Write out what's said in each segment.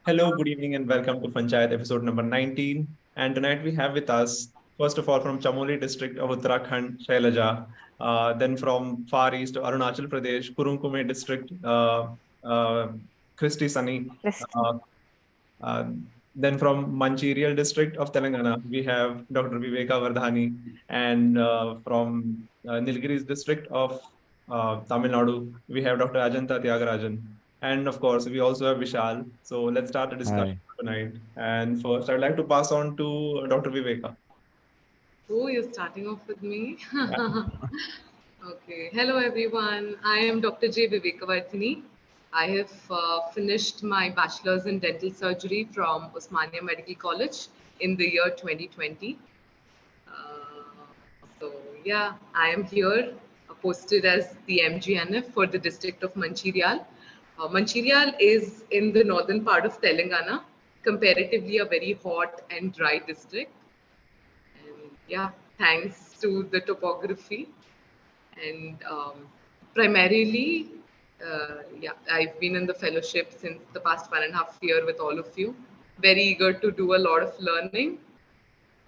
Hello, good evening, and welcome to Funchayat episode number 19. And tonight we have with us, first of all, from Chamoli district of Uttarakhand, Shailaja. Then from Far East, Arunachal Pradesh, Kurung Kumey district, uh, Christy Sunny. Christy. Uh, uh, then from Mancherial district of Telangana, we have Dr. Viveka Vardhani. And from Nilgiris district of Tamil Nadu, we have Dr. Ajanthaa Thiagarajan. And of course, we also have Vishal. So let's start the discussion Hi. tonight. And first, I'd like to pass on to Dr. Viveka. Oh, you're starting off with me? Yeah. Okay. Hello, everyone. I am Dr. J. Viveka Vardhani. I have finished my bachelor's in dental surgery from Osmania Medical College in the year 2020. So, yeah, I am here posted as the MGNF for the district of Mancherial. Mancherial is in the northern part of Telangana, comparatively a very hot and dry district. And yeah, thanks to the topography and primarily, yeah, I've been in the fellowship since the past 1.5 years with all of you. Very eager to do a lot of learning.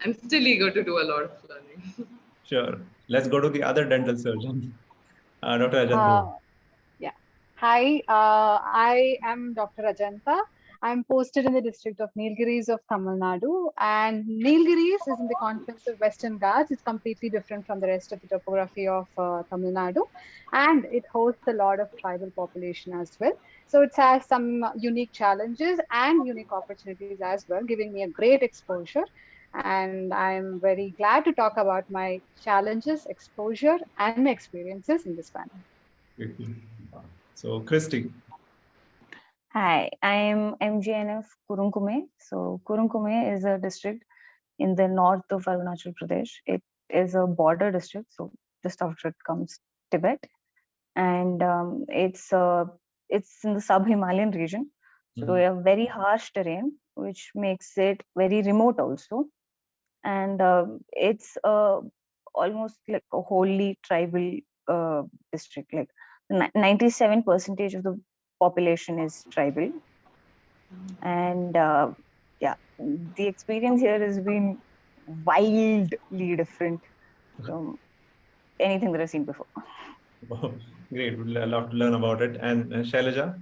I'm still eager to do a lot of learning. Sure. Let's go to the other dental surgeon, Dr. Ajanthaa. Uh, yeah. Hi, I am Dr. Ajantha. I'm posted in the district of Nilgiris of Tamil Nadu, and Nilgiris is in the confluence of Western Ghats. It's completely different from the rest of the topography of Tamil Nadu, and it hosts a lot of tribal population as well. So it has some unique challenges and unique opportunities as well, giving me a great exposure. And I'm very glad to talk about my challenges, exposure, and my experiences in this panel. So, Christy. Hi, I am MGNF Kurung Kumey. So Kurung Kumey is a district in the north of Arunachal Pradesh. It is a border district, so just after it comes Tibet, and it's in the sub-Himalayan region. So we have very harsh terrain, which makes it very remote also, and it's almost like a wholly tribal district. Like 97% of the population is tribal, and yeah, the experience here has been wildly different from anything that I've seen before. Oh, great. We'd love to learn about it. And Shailaja?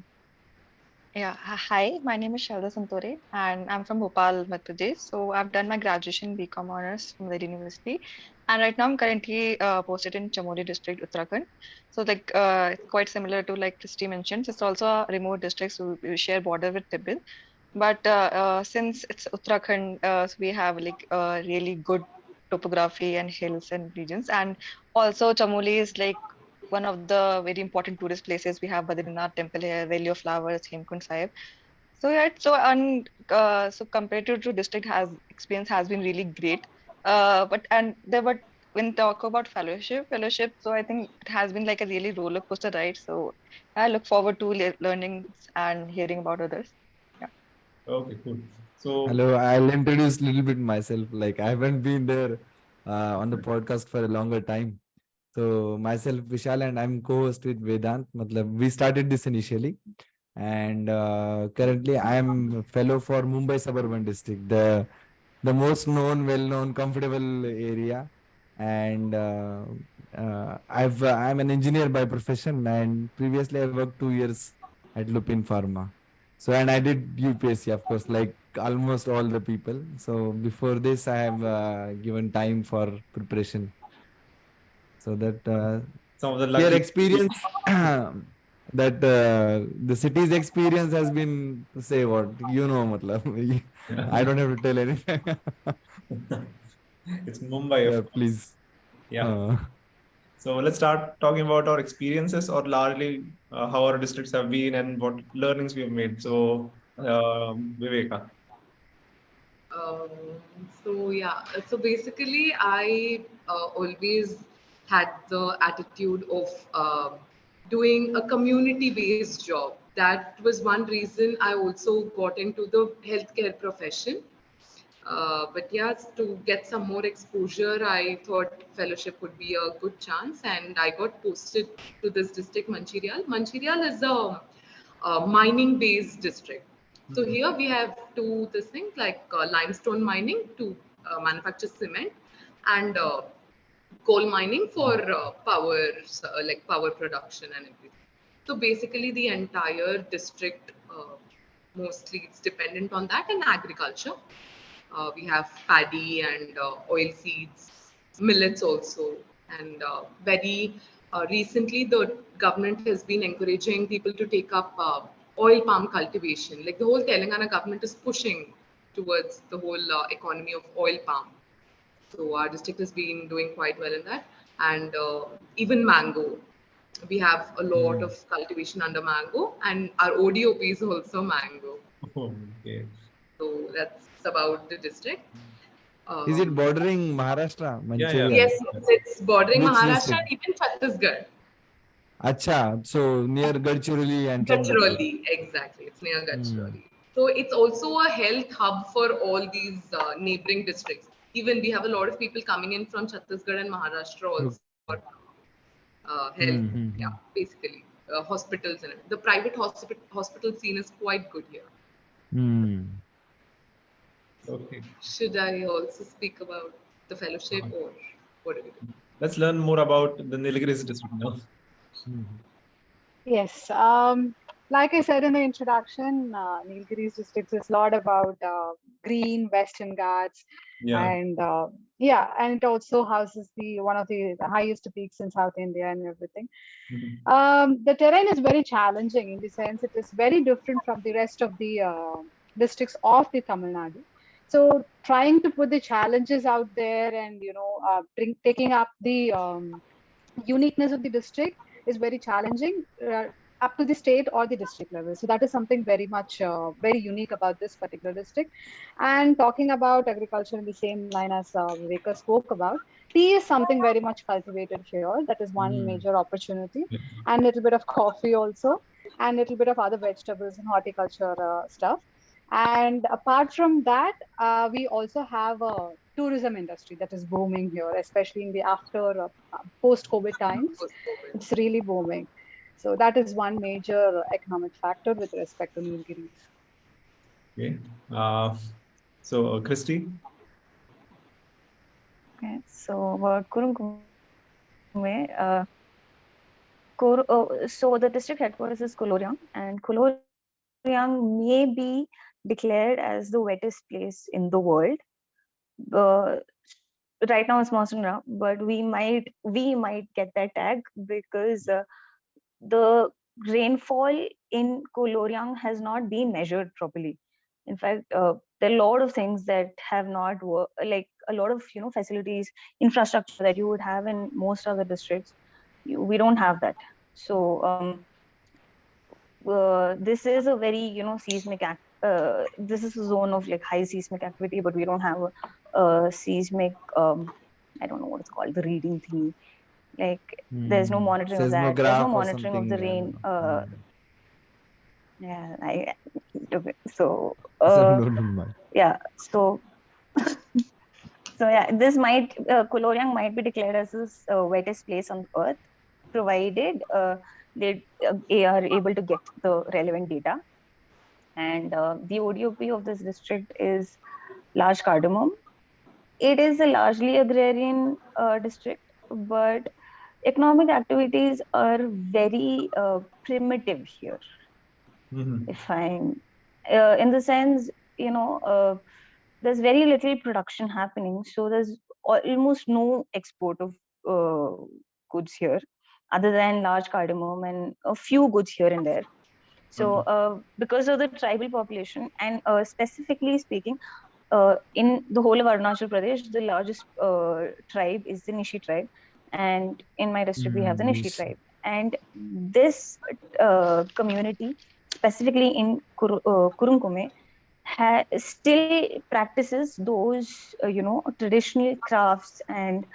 Yeah, hi, my name is Shailaja Santore and I'm from Bhopal, Madhya Pradesh. So I've done my graduation BCom honors from the university, and right now I'm currently posted in Chamoli district, Uttarakhand. So it's quite similar to like Christy mentioned. It's also a remote district, so we share border with Tibet. But since it's Uttarakhand, so we have like really good topography and hills and regions, and also Chamoli is like one of the very important tourist places. We have Badrinath temple here, Valley of Flowers, Hemkund Sahib. So yeah, so comparative to district has experience has been really great. But when talk about fellowship, so I think it has been like a really roller coaster ride. So I look forward to learning and hearing about others. Yeah. Okay, cool. So, Hello, I'll introduce a little bit myself. Like I haven't been there on the podcast for a longer time. So myself, Vishal, and I'm co-host with Vedant. We started this initially, and currently I am a fellow for Mumbai Suburban District, the most known, well-known, comfortable area. And I'm an engineer by profession, and previously I worked 2 years at Lupin Pharma. So and I did UPSC, of course, like almost all the people. So before this, I have given time for preparation. So that some of the their lucky. experience, that the city's experience has been, say what, matlab, I don't have to tell anything. It's Mumbai, Yeah, of course. please. Yeah. So let's start talking about our experiences, or largely how our districts have been and what learnings we have made. So, Viveka. Um, so yeah, so basically, I always had the attitude of doing a community-based job. That was one reason I also got into the healthcare profession. But yes, to get some more exposure, I thought fellowship would be a good chance, and I got posted to this district, Mancherial. Mancherial is a mining-based district. So here we have two this thing like limestone mining to manufacture cement, and coal mining for power, like power production and everything. So basically, the entire district mostly it's dependent on that, and agriculture. We have paddy and oil seeds, millets also, and very recently the government has been encouraging people to take up oil palm cultivation. Like the whole Telangana government is pushing towards the whole economy of oil palm. So our district has been doing quite well in that, and even mango. We have a lot of cultivation under mango, and our ODOP is also mango. Okay. So that's about the district. Is it Um, bordering Maharashtra, Yeah, yeah. Mancherial? yes, it's bordering Which Maharashtra district? and even Chhattisgarh. Acha, so near Gadchiroli and Chambal. Gadchiroli, exactly. It's near Gadchiroli. So it's also a health hub for all these neighboring districts. Even we have a lot of people coming in from Chhattisgarh and Maharashtra also for health. Yeah, basically hospitals and the private hospital scene is quite good here. Okay. Should I also speak about the fellowship or what do we do? Let's learn more about the Nilgiris district now. Yes. Like I said in the introduction, Nilgiris district is a lot about green Western Ghats, Yeah. and and it also houses the one of the highest peaks in South India and everything. The terrain is very challenging in the sense it is very different from the rest of the districts of the Tamil Nadu. So trying to put the challenges out there and taking up the uniqueness of the district is very challenging up to the state or the district level. So that is something very much very unique about this particular district. And talking about agriculture in the same line as Viveka spoke about, tea is something very much cultivated here. That is one major opportunity, and a little bit of coffee also, and a little bit of other vegetables and horticulture stuff. And apart from that, we also have a tourism industry that is booming here, especially in the after post-COVID times. It's really booming. So that is one major economic factor with respect to Nilgiris. Okay. Christy? Okay, so about Kurung Kumey, so the district headquarters is Koloriang, and Koloriang may be declared as the wettest place in the world. Right now it's monsoon now, but we might get that tag because the rainfall in Koloriang has not been measured properly. In fact, there are a lot of things that have not worked, like a lot of facilities, infrastructure that you would have in most other districts. We don't have that. So this is a very seismic this is a zone of like high seismic activity, but we don't have a seismic I don't know what it's called, the reading thingy. Like there's no monitoring of that. There's no monitoring of the rain. Okay. So yeah. So yeah, this might Koloriang might be declared as the wettest place on earth, provided they are able to get the relevant data. And the ODOP of this district is large cardamom. It is a largely agrarian district, but economic activities are very primitive here. If I'm in the sense, there's very little production happening, so there's almost no export of goods here, other than large cardamom and a few goods here and there. So because of the tribal population, and specifically speaking, in the whole of Arunachal Pradesh, the largest tribe is the Nishi tribe, and in my district we have the Nishi tribe. And this community, specifically in Kurung Kumey, still practices those traditional crafts and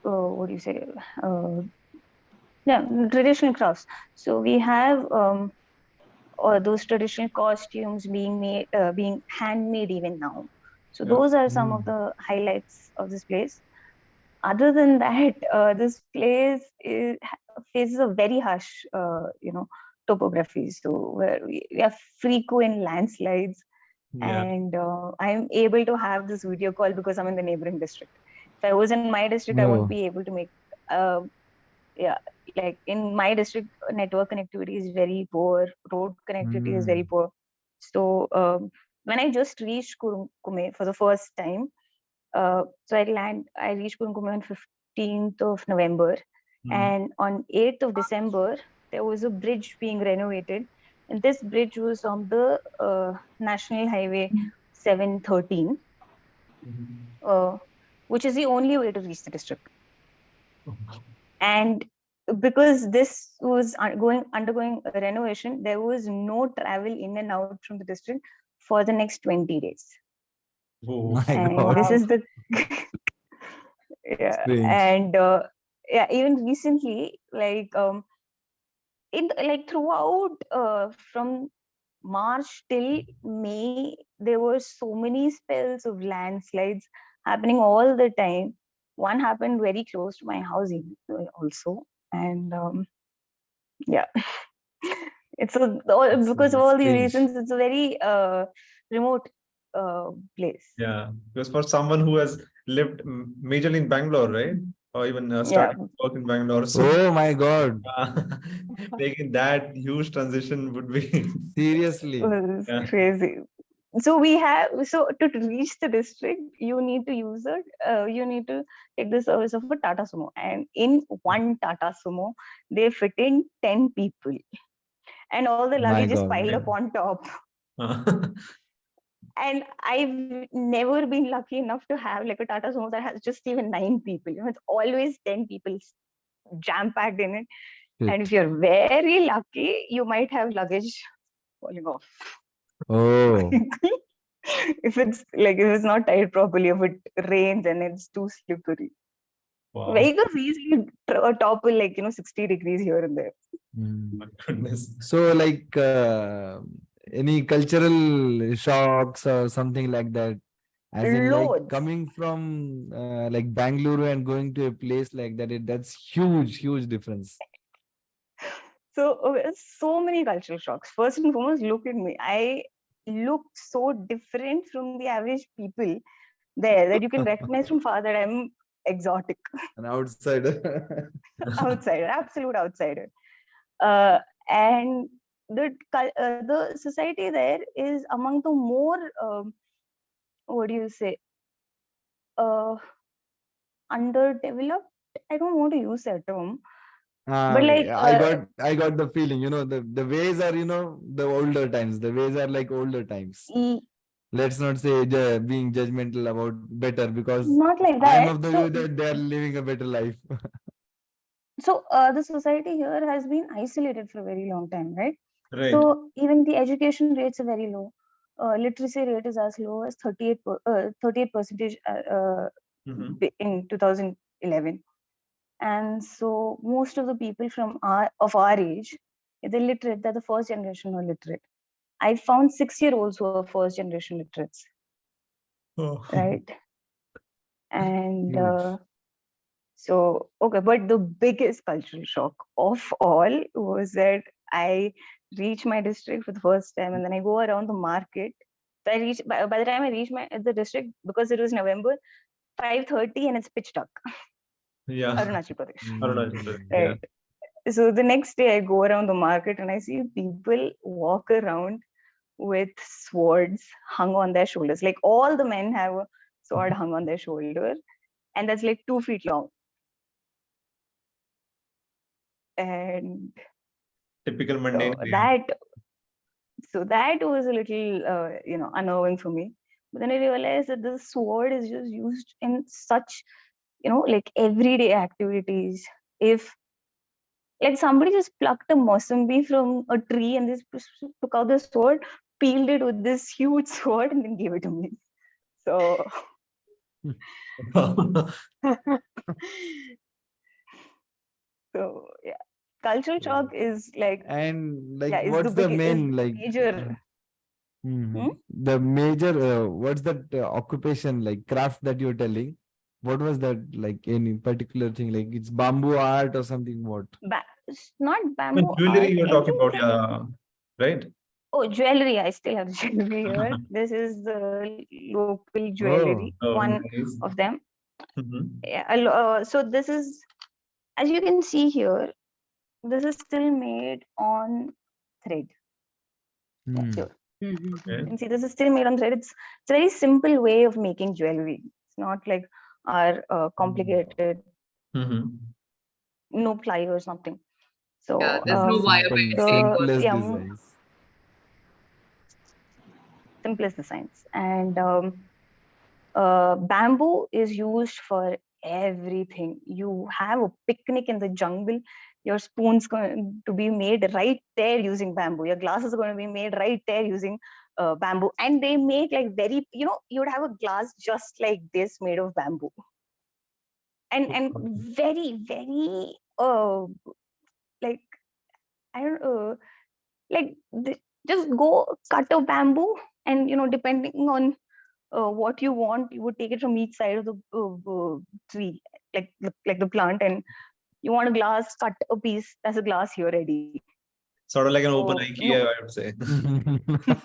what do you say? Traditional crafts. So we have or those traditional costumes being made, being handmade even now. So those are some of the highlights of this place. Other than that, this place faces a very harsh, topography. So we have frequent landslides, Yeah. and I'm able to have this video call because I'm in the neighboring district. If I was in my district, I won't Oh. be able to make. Yeah, like in my district, network connectivity is very poor. Road connectivity is very poor. So when I just reached Kurung Kumey for the first time, so I reached Kurung Kumey on 15th of November, and on 8th of December, there was a bridge being renovated, and this bridge was on the National Highway 713, which is the only way to reach the district. And because this was undergoing a renovation, there was no travel in and out from the district for the next 20 days. Oh. My And God. this is the yeah. Strange. And yeah, even recently, like throughout from March till May, there were so many spells of landslides happening all the time. One happened very close to my house also, and yeah, it's because of all these strange. reasons, it's a very remote place. Yeah, because for someone who has lived majorly in Bangalore, right? Or even Yeah. started work in Bangalore. So Oh my God. making that huge transition would be Seriously. It's Yeah. crazy. So to reach the district, you need to take the service of a Tata Sumo, and in one Tata Sumo, they fit in 10 people, and all the My luggage is God. piled up on top. And I've never been lucky enough to have like a Tata Sumo that has just even 9 people. It's always 10 people jam packed in it. And if you're very lucky, you might have luggage falling off. Oh. if it's not tied properly, if it rains and it's too slippery. Wow. Vehicles easily topple 60 degrees here and there. My goodness. So like any cultural shocks or something like that, as in like Loads. coming from like Bangalore and going to a place like that, that's huge difference. So many cultural shocks. First and foremost, look at me. I look so different from the average people there that you can recognize from far that I'm exotic. An outsider. Outsider, absolute outsider. And the society there is among the more what do you say, underdeveloped. I don't want to use that term, but like I got the feeling, the ways are, the older times. The ways are like older times. Let's not say being judgmental about better, because not like I am that. of the view that they are living a better life. So the society here has been isolated for a very long time, right? Right. So even the education rates are very low. Literacy rate is as low as 38% in 2011. And so most of the people of our age, they're literate. They're the first generation who are literate. I found 6-year-olds who are first generation literates. Oh. Right. And Huge. so, okay, but the biggest cultural shock of all was that I reached my district for the first time, and then I go around the market. So by the time I reached the district, because it was November, 5:30, and it's pitch dark. Yeah. Arunachal Pradesh. Arunachal Pradesh, Right. yeah. So the next day I go around the market and I see people walk around with swords hung on their shoulders. Like all the men have a sword hung on their shoulder, and that's like 2 feet long. And Typical mundane. So that was a little unnerving for me. But then I realized that the sword is just used in such like everyday activities. If like somebody just plucked a mosambi from a tree and just took out the sword, peeled it with this huge sword, and then gave it to me. So so yeah, cultural shock is like, and like is what's the main like major. the major what's that occupation, like craft that you're telling? What was that, like any particular thing, like it's bamboo art or something? What? it's not bamboo Jewelry art. you're talking about, Everything. yeah, right? Oh, jewelry. I still have the jewelry here. This is the local jewelry, Oh, one nice. of them. Mhm. Yeah, so this is, as you can see here, this is still made on thread. Yeah, Hmm. here. Okay. You can see this is still made on thread. It's a very simple way of making jewelry. It's not like our complicated, Mhm. no pliers, nothing. So Yeah, there's no wire bending or Simplest yeah, designs. simplest designs. And bamboo is used for everything. You have a picnic in the jungle, your spoon's going to be made right there using bamboo. Your glasses are going to be made right there using bamboo. And they make like very, you would have a glass just like this made of bamboo. And very, very like, I don't know, like just go cut a bamboo, and depending on what you want, you would take it from each side of the tree, like the plant, and you want a glass, cut a piece, that's a glass here ready. Sort of like an open So IKEA, I would say.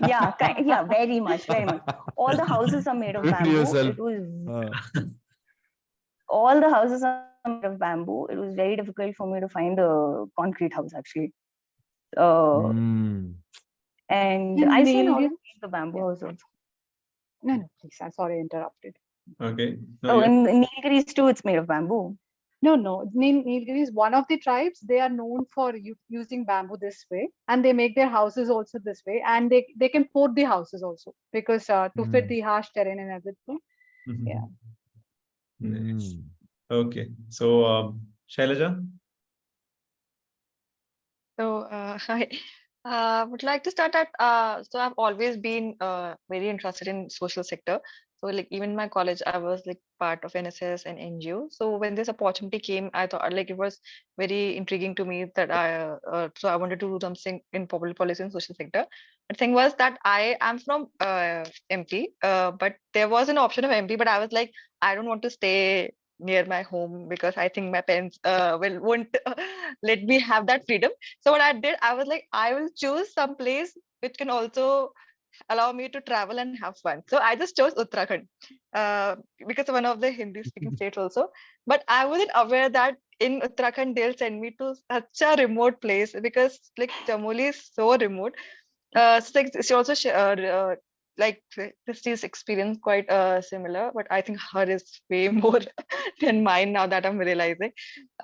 yeah, yeah, very much, very much. All the houses are made of Do it bamboo. yourself. It was all the houses are made of bamboo. It was very difficult for me to find a concrete house actually. Hmm. And In I've seen how to Nilgiris, make the bamboo house also. no, please. I'm sorry, I interrupted. Okay. No, Oh, you. in Nilgiris too, it's made of bamboo. No. Nilgiris, one of the tribes, they are known for using bamboo this way, and they make their houses also this way, and they can port the houses also because to fit the harsh terrain and everything. Yeah. Nice. Hmm. Okay. So, Shailaja? So I would like to start at so I've always been very interested in social sector. So like even in my college, I was like part of NSS and NGO. So when this opportunity came, I thought like it was very intriguing to me that I wanted to do something in public policy and social sector. The thing was that I am from MP, but there was an option of MP, but I was like I don't want to stay near my home because I think my parents won't let me have that freedom. So what I did, I was like, I will choose some place which can also allow me to travel and have fun. So I just chose Uttarakhand because one of the Hindi speaking states also. But I wasn't aware that in Uttarakhand they'll send me to such a remote place because like Chamoli is so remote. So like, she also like Christy's experience quite similar, but I think her is way more than mine now that I'm realizing.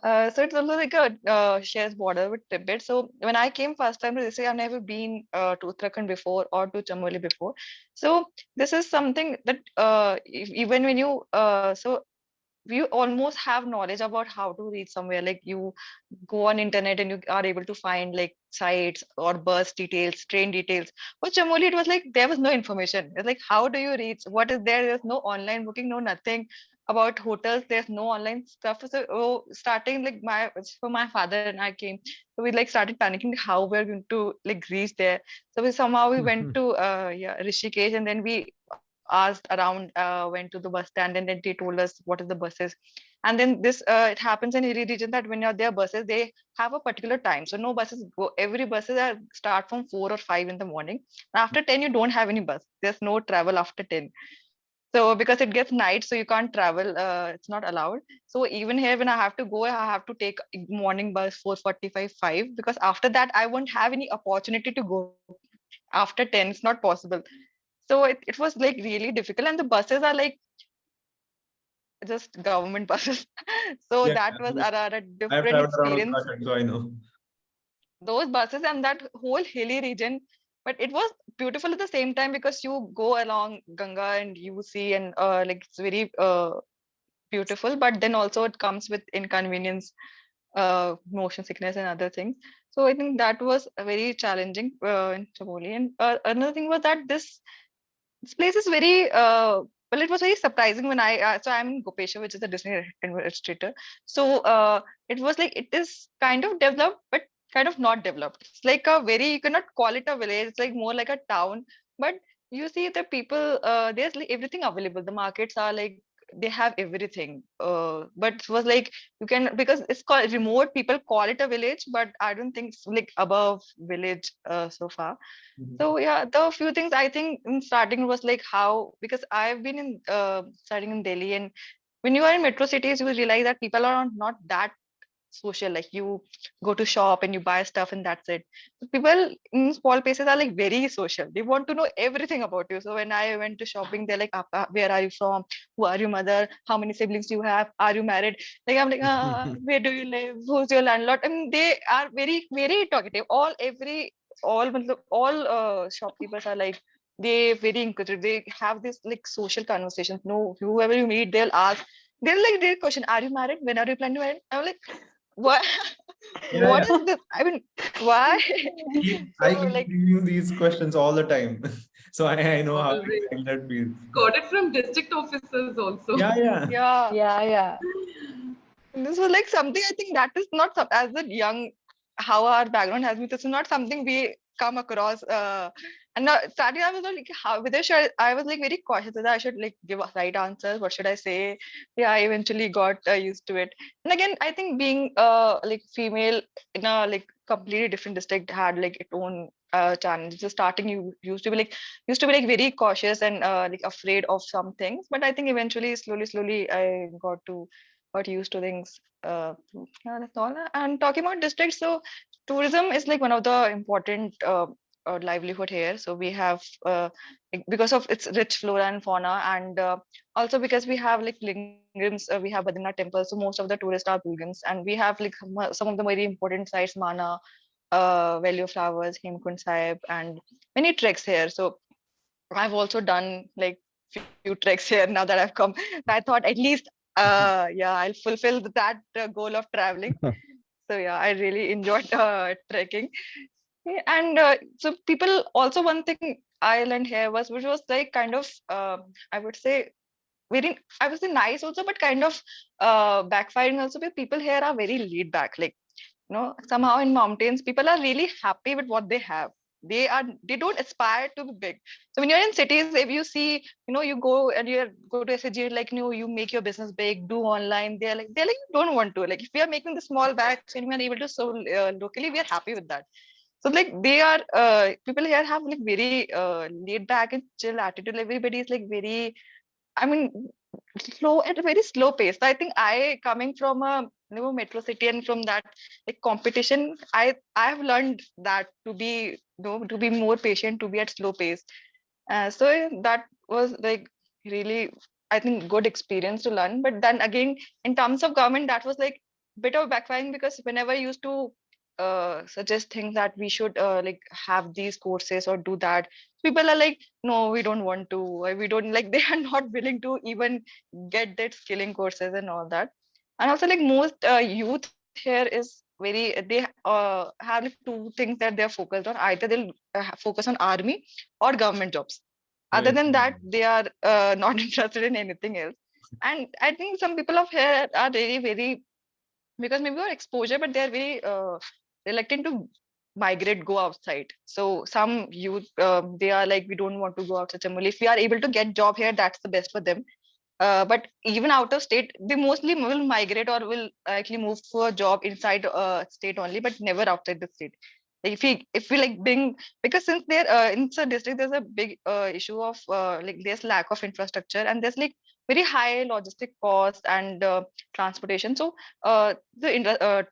So it's also like a shares border with Tibet. So when I came first time to this, I've never been to Uttarakhand before or to Chamoli before. So this is something that even when you you almost have knowledge about how to reach somewhere. Like you go on internet and you are able to find like sites or bus details, train details. For Chamoli, it was like there was no information. It's like how do you reach? What is there? There's no online booking, no nothing about hotels. There's no online stuff. So starting like for my father and I came, so we like started panicking how we're going to like reach there. So we went to Rishikesh, and then we asked around, went to the bus stand, and then they told us what is the buses. And then this it happens in hilly region that when you're there buses, they have a particular time, so no buses go. Every buses are start from 4 or 5 in the morning. After 10 you don't have any bus, there's no travel after 10. So because it gets night, so you can't travel, it's not allowed. So even here when I have to go, I have to take morning bus 4:45 5, because after that I won't have any opportunity to go after 10. It's not possible. So it was like really difficult, and the buses are like just government buses. So Yeah, that was a I've different traveled around experience. Uttarakhand, so I know. Those buses and that whole hilly region, but it was beautiful at the same time because you go along Ganga and you see, and like it's very beautiful. But then also it comes with inconvenience, motion sickness and other things. So I think that was very challenging in Chamoli. And another thing was that this place is very well, it was very surprising when so I'm in Gopeshwar, which is a Disney administrator. So it was like it is kind of developed but kind of not developed. It's like a very, you cannot call it a village, it's like more like a town. But you see the people, there's like everything available. The markets are like they have everything. But it was like you can, because it's called remote, people call it a village, but I don't think it's like above village so far. So yeah, the few things I think in starting was like how, because I've been in studying in Delhi, and when you are in metro cities, you realize that people are not that social. Like you go to shop and you buy stuff and that's it. So people in small places are like very social. They want to know everything about you. So when I went to shopping, they're like, "Appa, where are you from? Who are your mother? How many siblings do you have? Are you married?" Like I'm like, where do you live? Who's your landlord? I mean, they are very, very talkative. All shopkeepers are like, they very inquisitive. They have this like social conversations. No, whoever you meet, they'll ask. They'll like their question, are you married? When are you planning to marry? I'm like, what? Yeah, What yeah. is this? I mean, why? I So keep like, receiving these questions all the time. So I know how Always. exactly that feels. Got it from district officers also. Yeah, yeah. yeah, Yeah. this was like something I think that is not as a young, how our background has been. This is not something we come across. And now starting, I was like, how whether should I was like very cautious whether I should like give a right answers. What should I say? Yeah, I eventually got used to it. And again, I think being like female in a like completely different district had like its own challenges. So starting, you used to be like very cautious and like afraid of some things. But I think eventually, slowly, I got used to things. Yeah, that's all. And talking about districts, so tourism is like one of the important livelihood here. So we have like, because of its rich flora and fauna, and also because we have like pilgrims, we have Badrinath temple. So most of the tourists are pilgrims, and we have like some of the very important sites, Mana, Valley of Flowers, Hemkund Sahib, and many treks here. So I've also done like few treks here now that I've come. So I thought at least yeah, I'll fulfill that goal of traveling. So yeah, I really enjoyed trekking. Yeah, and so people also, one thing I learned here was, which was like kind of I would say very, I would say nice also, but kind of backfiring also, because people here are very laid back. Like, somehow in mountains people are really happy with what they have. They don't aspire to be big. So when you're in cities, if you see, you go and you go to SAG, like, you make your business big, do online, they're like you don't want to, like, if we are making the small bags and we are able to sell locally, we are happy with that. So like they are people here have like very laid back and chill attitude. Everybody is like very, I mean, slow, at a very slow pace. So I think, I coming from a metro city and from that like competition, I have learned that to be, to be more patient, to be at slow pace. So that was like really, I think, good experience to learn. But then again, in terms of government, that was like bit of backfiring, because whenever I used to suggest things that we should like have these courses or do that, people are like, no, we don't want to, or we don't like, they are not willing to even get that skilling courses and all that. And also like most youth here is very, they have like two things that they're focused on. Either they'll focus on army or government jobs. Other Right. than that, they are not interested in anything else. And I think some people of here are really very, because maybe our exposure, but they're very reluctant to migrate, go outside. So some youth, they are like, we don't want to go outside Chamoli. If we are able to get job here, that's the best for them. But even out of state, they mostly will migrate or will actually move for a job inside state only, but never outside the state. Like if we like being, because since they're in the district, there's a big issue of like there's lack of infrastructure, and there's like very high logistic cost and transportation. So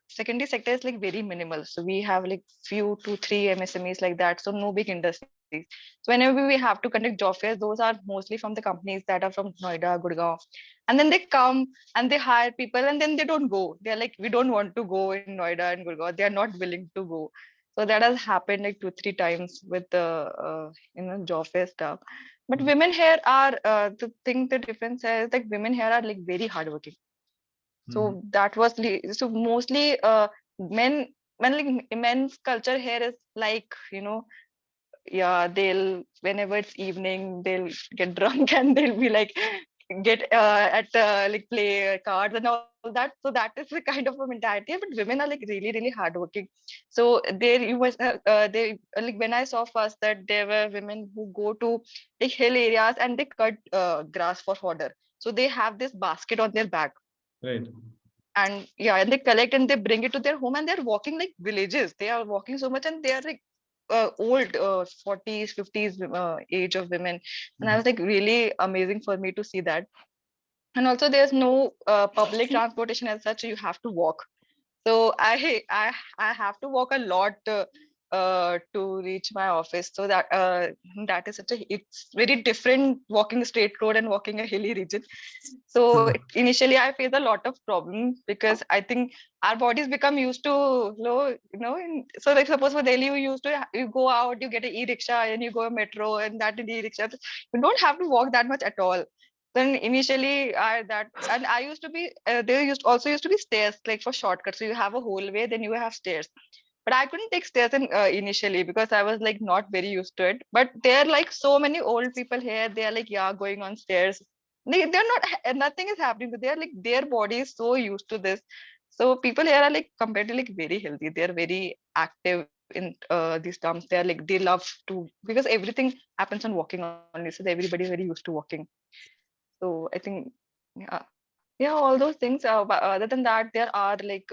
secondary sector is like very minimal. So we have like few to three MSMEs like that. So no big industries. So whenever we have to conduct job fairs, those are mostly from the companies that are from Noida, Gurgaon. And then they come and they hire people, and then they don't go. They're like, we don't want to go in Noida and Gurgaon. They are not willing to go. So that has happened like 2-3 times with the job fair stuff. But women here are the difference is like women here are like very hardworking. So that was so mostly men like men's culture here is like, yeah, they'll, whenever it's evening, they'll get drunk and they'll be like get at like play cards and all that. So that is the kind of a mentality. But women are like really hardworking. So there you was they like, when I saw first that there were women who go to like hill areas and they cut grass for fodder. So they have this basket on their back. Right. And yeah, and they collect and they bring it to their home, and they're walking like villages. They are walking so much, and they are like old 40s 50s age of women. And I was like, really amazing for me to see that. And also there's no public transportation as such, you have to walk. So I have to walk a lot to reach my office. So that is it's very different walking a straight road and walking a hilly region. So initially I faced a lot of problems because I think our bodies become used to so like suppose for Delhi you go out, you get an e-rickshaw and you go a metro, and that in e-rickshaw you don't have to walk that much at all. Then initially I used to be used to be stairs like for shortcuts. So you have a whole way, then you have stairs. But I couldn't take stairs initially because I was like not very used to it. But there are like so many old people here. They are like, yeah, going on stairs. They're not, nothing is happening. They're like, their body is so used to this. So people here are like comparatively like very healthy. They're very active in these terms. They're like, they love to, because everything happens on walking only. So everybody's very used to walking. So I think, yeah, all those things. But other than that, there are like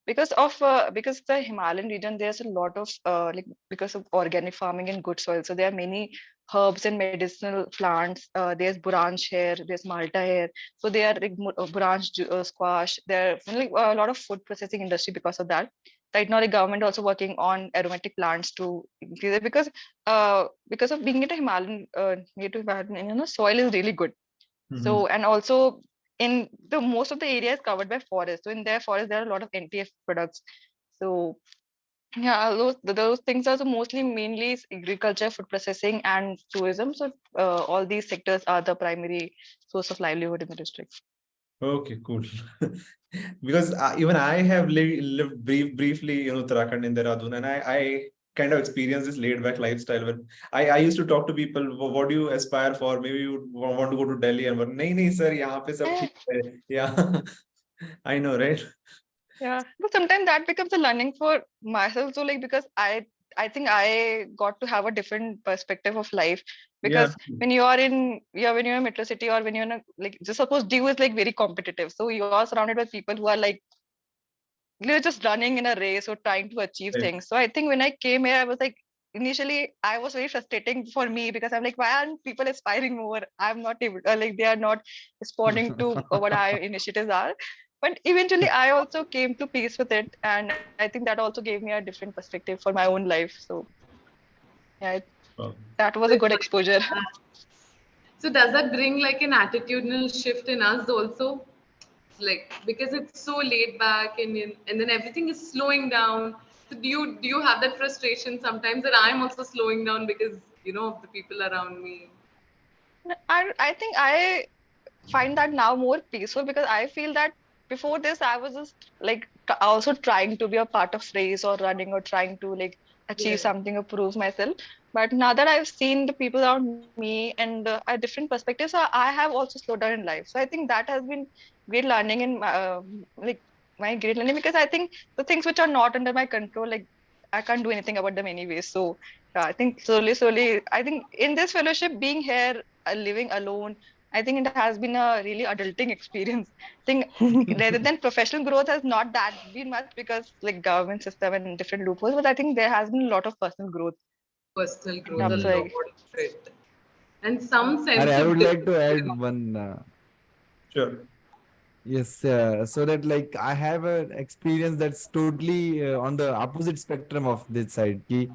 because the Himalayan region, there's a lot of like because of organic farming and good soil. So there are many herbs and medicinal plants. There's branch here, there's Malta here. So they are like branch squash. There are like a lot of food processing industry because of that. Right now, the government also working on aromatic plants to increase it because of being in a Himalayan near to Himalayan, soil is really good. So, and also in the most of the area is covered by forest. So in their forest, there are a lot of NTF products. So yeah, those things are mostly mainly agriculture, food processing, and tourism. So all these sectors are the primary source of livelihood in the district. Okay, cool. Because even I have lived briefly in Uttarakhand in Dehradun, and I kind of experienced this laid back lifestyle. When I used to talk to people, what do you aspire for? Maybe you want to go to Delhi, and nahi sir, yahan pe sab theek hai. Yeah, I know, right? Yeah, but sometimes that becomes a learning for myself. So like because I think I got to have a different perspective of life, Yeah. because when you're in a metro city, or when you're in a, like, just suppose DU is like very competitive, so you are surrounded by people who are like they're just running in a race or trying to achieve Right. things. So I think when I came here, I was like, initially I was very frustrating for me because I'm like, why aren't people aspiring more? I'm not able, like they are not responding to what our initiatives are. But eventually I also came to peace with it, and I think that also gave me a different perspective for my own life. So yeah, Oh. that was a good exposure. So does that bring like an attitudinal shift in us also? Like because it's so laid back and then everything is slowing down. So do you have that frustration sometimes that I'm also slowing down because of the people around me? I think I find that now more peaceful, because I feel that before this I was just like also trying to be a part of race or running or trying to like achieve Yes. something or prove myself. But now that I've seen the people around me and a different perspective, so I have also slowed down in life. So I think that has been great learning in like my great learning, because I think the things which are not under my control, like I can't do anything about them anyway. So yeah, I think slowly, I think in this fellowship, being here, living alone, I think it has been a really adulting experience. I think rather than professional growth has not that been much, because like government system and different loopholes, but I think there has been a lot of personal growth Personal in growth, a terms of lot like, of it. And some sense I of would like to add discipline. one. Sure. Yes, so that like I have an experience that's totally on the opposite spectrum of this side. Ki,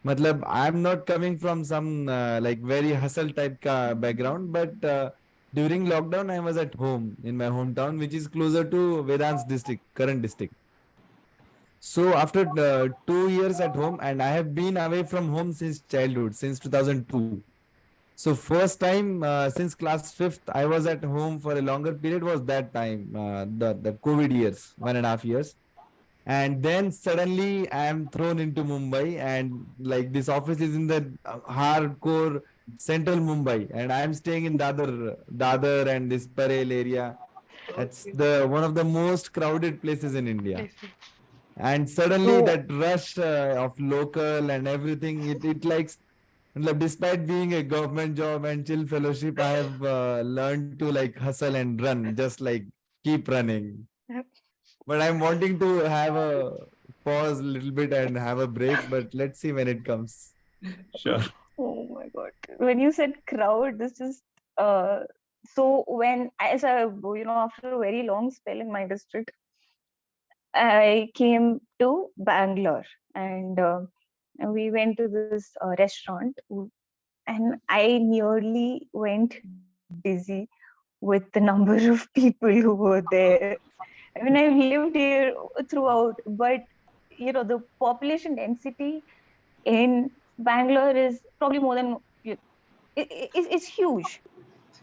matlab, I'm not coming from some like very hustle type ka background, but during lockdown I was at home in my hometown, which is closer to Vedant's district, current district. So after 2 years at home, and I have been away from home since childhood, since 2002. So first time since class fifth, I was at home for a longer period was that time, the COVID years, 1.5 years. And then suddenly I am thrown into Mumbai, and like this office is in the hardcore central Mumbai, and I am staying in Dadar and this Parel area. That's Okay. the one of the most crowded places in India. places. And suddenly So that rush of local and everything, it like Matlab, despite being a government job and chill fellowship, I have learned to like hustle and run, just like keep running. Yep. But I'm wanting to have a pause a little bit and have a break, but let's see when it comes. Sure. Oh my God. When you said crowd, this is so when as I after a very long spell in my district, I came to Bangalore and we went to this restaurant and I nearly went dizzy with the number of people who were there. I mean, I've lived here throughout, but the population density in Bangalore is probably more than it's huge,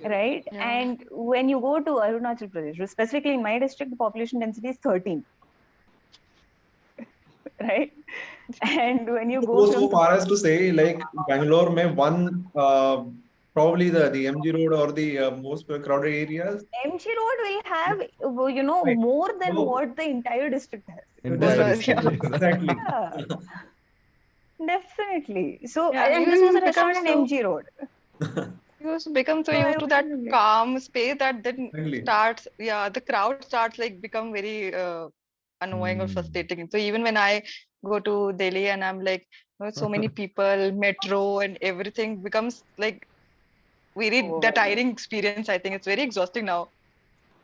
right? Yeah. And when you go to Arunachal Pradesh, specifically in my district, the population density is 13, right? And when you go Go so from far as to say, like Bangalore, may one probably the MG Road or the most crowded areas. MG Road will have, Right. more than So what the entire district has. Entire district. Yeah. exactly. Yeah, definitely. So, Yeah, and you this was a will become restaurant in so MG Road. you just become so So I used to was that like, calm space that then Exactly. starts, yeah, the crowd starts like become very annoying or Hmm. frustrating. So even when I go to Delhi and I'm like, so many people, metro and everything becomes like very oh the my God. tiring experience. I think it's very exhausting now.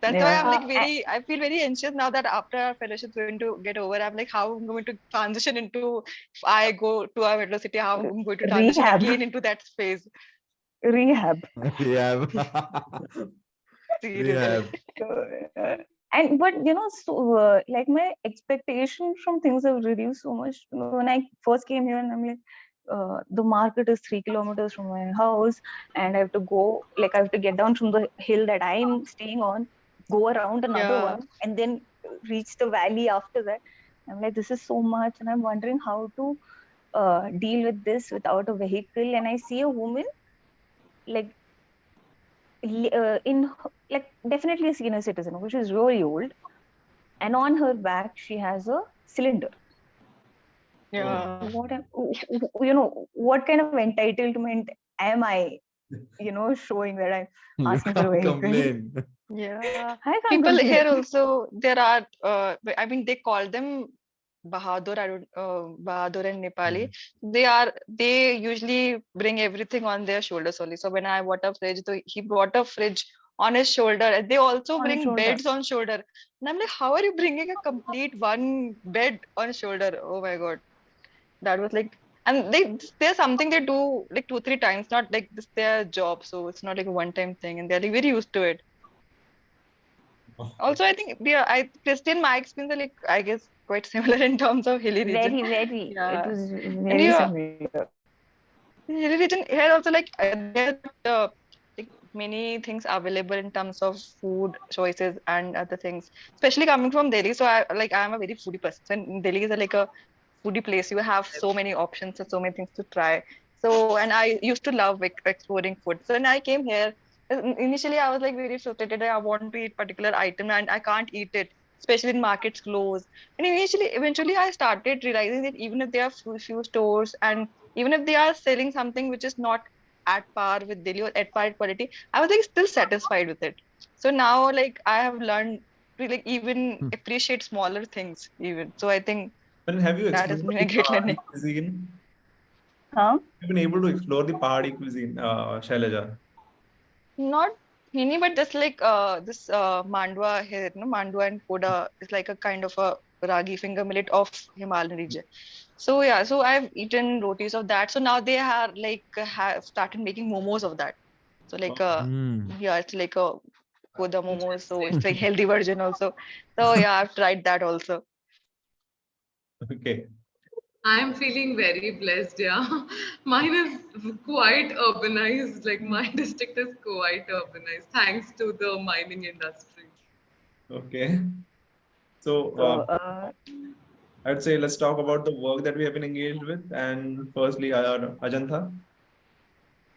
That's why I'm Yeah. like Uh, I feel very anxious now that after our fellowship's going to get over, I'm like, how I'm going to transition into, if I go to a metro city, how I'm going to transition Rehab. again into that space. Rehab. Rehab. Seriously. Rehab. Uh, and but so like my expectation from things have reduced so much. When I first came here, and I'm like, the market is 3 kilometers from my house, and I have to go, like I have to get down from the hill that I'm staying on, go around another Yeah. one, and then reach the valley after that. I'm like, this is so much, and I'm wondering how to deal with this without a vehicle. And I see a woman like in like definitely a senior citizen, which is really old, and on her back she has a cylinder. Oh. Yeah. What kind of entitlement am I showing that I'm You asking for a can't vehicle? complain. Yeah. I can't People here complain. also, there are, I mean, they call them Bahadur, I don't, Bahadur and Nepali. They usually bring everything on their shoulders only. So when I bought a fridge, he brought a fridge on his shoulder. And they also On his bring shoulder. beds on shoulder. And I'm like, how are you bringing a complete one bed on shoulder? Oh my God. That was like, and there's something they do like 2 3 times, not like this their job. So it's not like a one-time thing. And they're like very used to it. Also, I think Christian, my experience are like I guess quite similar in terms of hilly region. Very. It Yeah, was and very you similar. hilly region here also like there's like many things available in terms of food choices and other things. Especially coming from Delhi, so I'm a very foodie person. And Delhi is like a foodie place. You have so many options and so many things to try. So and I used to love exploring food. So when I came here, initially I was like very frustrated. I want to eat particular item and I can't eat it, especially in markets close. And eventually I started realizing that even if there are few stores and even if they are selling something which is not at par with Delhi or at par quality, I was like still satisfied with it. So now like I have learned to like even appreciate smaller things even. So I think And have you that has explored been the a great Pahadi learning. cuisine? Huh? Have you been able to explore the Pahadi cuisine, Shailaja? Not many, but just like this mandwa here, no mandwa and poda is like a kind of a ragi finger millet of Himalayan region. So yeah, so I've eaten rotis of that. So now they are like have started making momos of that. So like Hmm. yeah, it's like a poda momos. So it's like healthy version also. So yeah, I've tried that also. Okay. I'm feeling very blessed, yeah. Mine is quite urbanized, like my district is quite urbanized thanks to the mining industry. Okay. So So I'd say let's talk about the work that we have been engaged with. And firstly, Ajantha.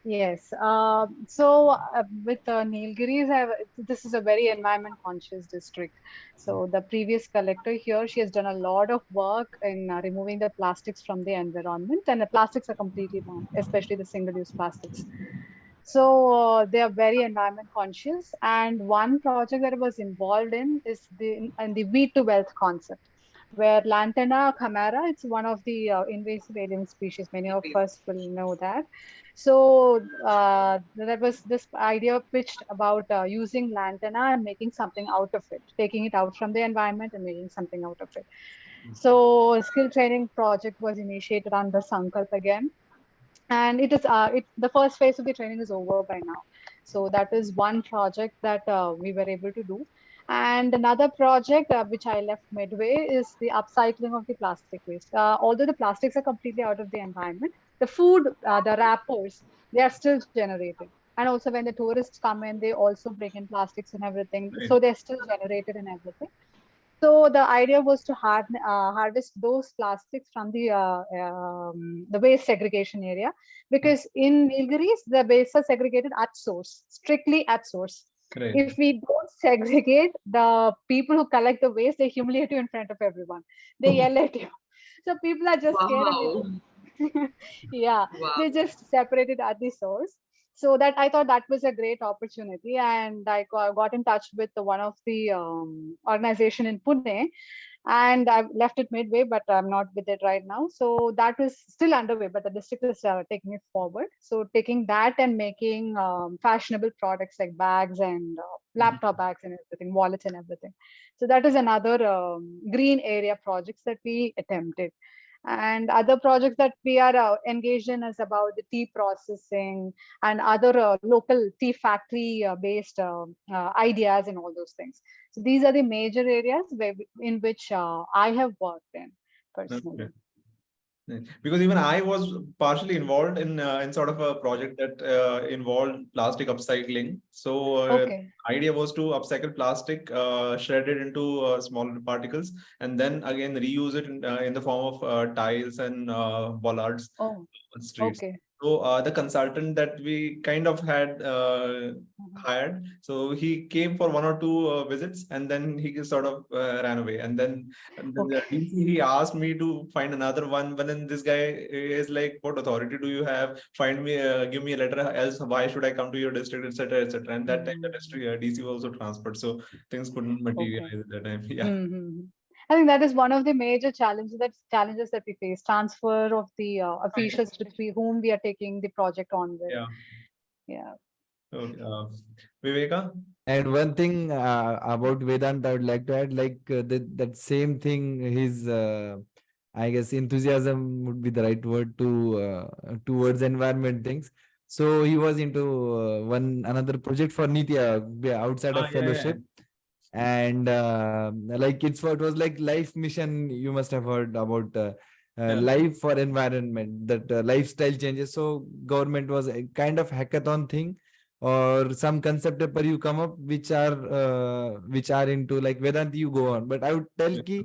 Yes. With Nilgiris, this is a very environment conscious district. So the previous collector here, she has done a lot of work in removing the plastics from the environment, and the plastics are completely banned, especially the single-use plastics. So they are very environment conscious. And one project that I was involved in is the weed to wealth concept, where Lantana camara, it's one of the invasive alien species. Many of us will know that. So that was this idea pitched about using lantana and making something out of it, taking it out from the environment and making something out of it. So a skill training project was initiated under Sankalp again, and the first phase of the training is over by now. So that is one project that we were able to do. And another project which I left midway is the upcycling of the plastic waste. Although the plastics are completely out of the environment, the food, the wrappers, they are still generated. And also when the tourists come in, they also bring in plastics and everything, so Right. they're still generated and everything. So the idea was to harvest those plastics from the waste segregation area, because in Nilgiris the waste are segregated at source, strictly at source. Right. If we don't segregate, the people who collect the waste, they humiliate you in front of everyone. They yell at you. So people are just scared and they Wow. don't. Yeah, Wow. they just separate it at the source. So that I thought that was a great opportunity, and I got in touch with one of the organization in Pune, and I've left it midway, but I'm not with it right now. So that is still underway, but the district is taking it forward. So taking that and making fashionable products like bags and laptop bags and everything, wallets and everything. So that is another green area projects that we attempted. And other projects that we are engaged in is about the tea processing and other local tea factory based ideas and all those things. So these are the major areas in which I have worked in personally. Okay. Because even I was partially involved in sort of a project that involved plastic upcycling. So Okay. idea was to upcycle plastic, shred it into smaller particles, and then again reuse it in the form of tiles and bollards Oh, on streets. okay. So the consultant that we kind of had hired, so he came for one or two visits, and then he sort of ran away. And then the Okay. DC, he asked me to find another one, but then this guy is like, "What authority do you have? Find me, give me a letter. Else, why should I come to your district, etc., etc." And that time the district DC was also transferred, so things couldn't Okay. materialize at that time. Yeah. Mm-hmm. I think that is one of the major challenges that we face: transfer of the officials with whom we are taking the project on with. Yeah. Yeah. Okay. Viveka? And one thing about Vedant, I would like to add, like that same thing, his, I guess, enthusiasm would be the right word towards environment things. So he was into another project for Nitya outside of Yeah, yeah. fellowship, and like it was like life mission. You must have heard about Yeah. life for environment, that lifestyle changes. So government was a kind of hackathon thing, or some concept paper you come up which are into, like, Vedant, you go on, but I would tell Yeah. ki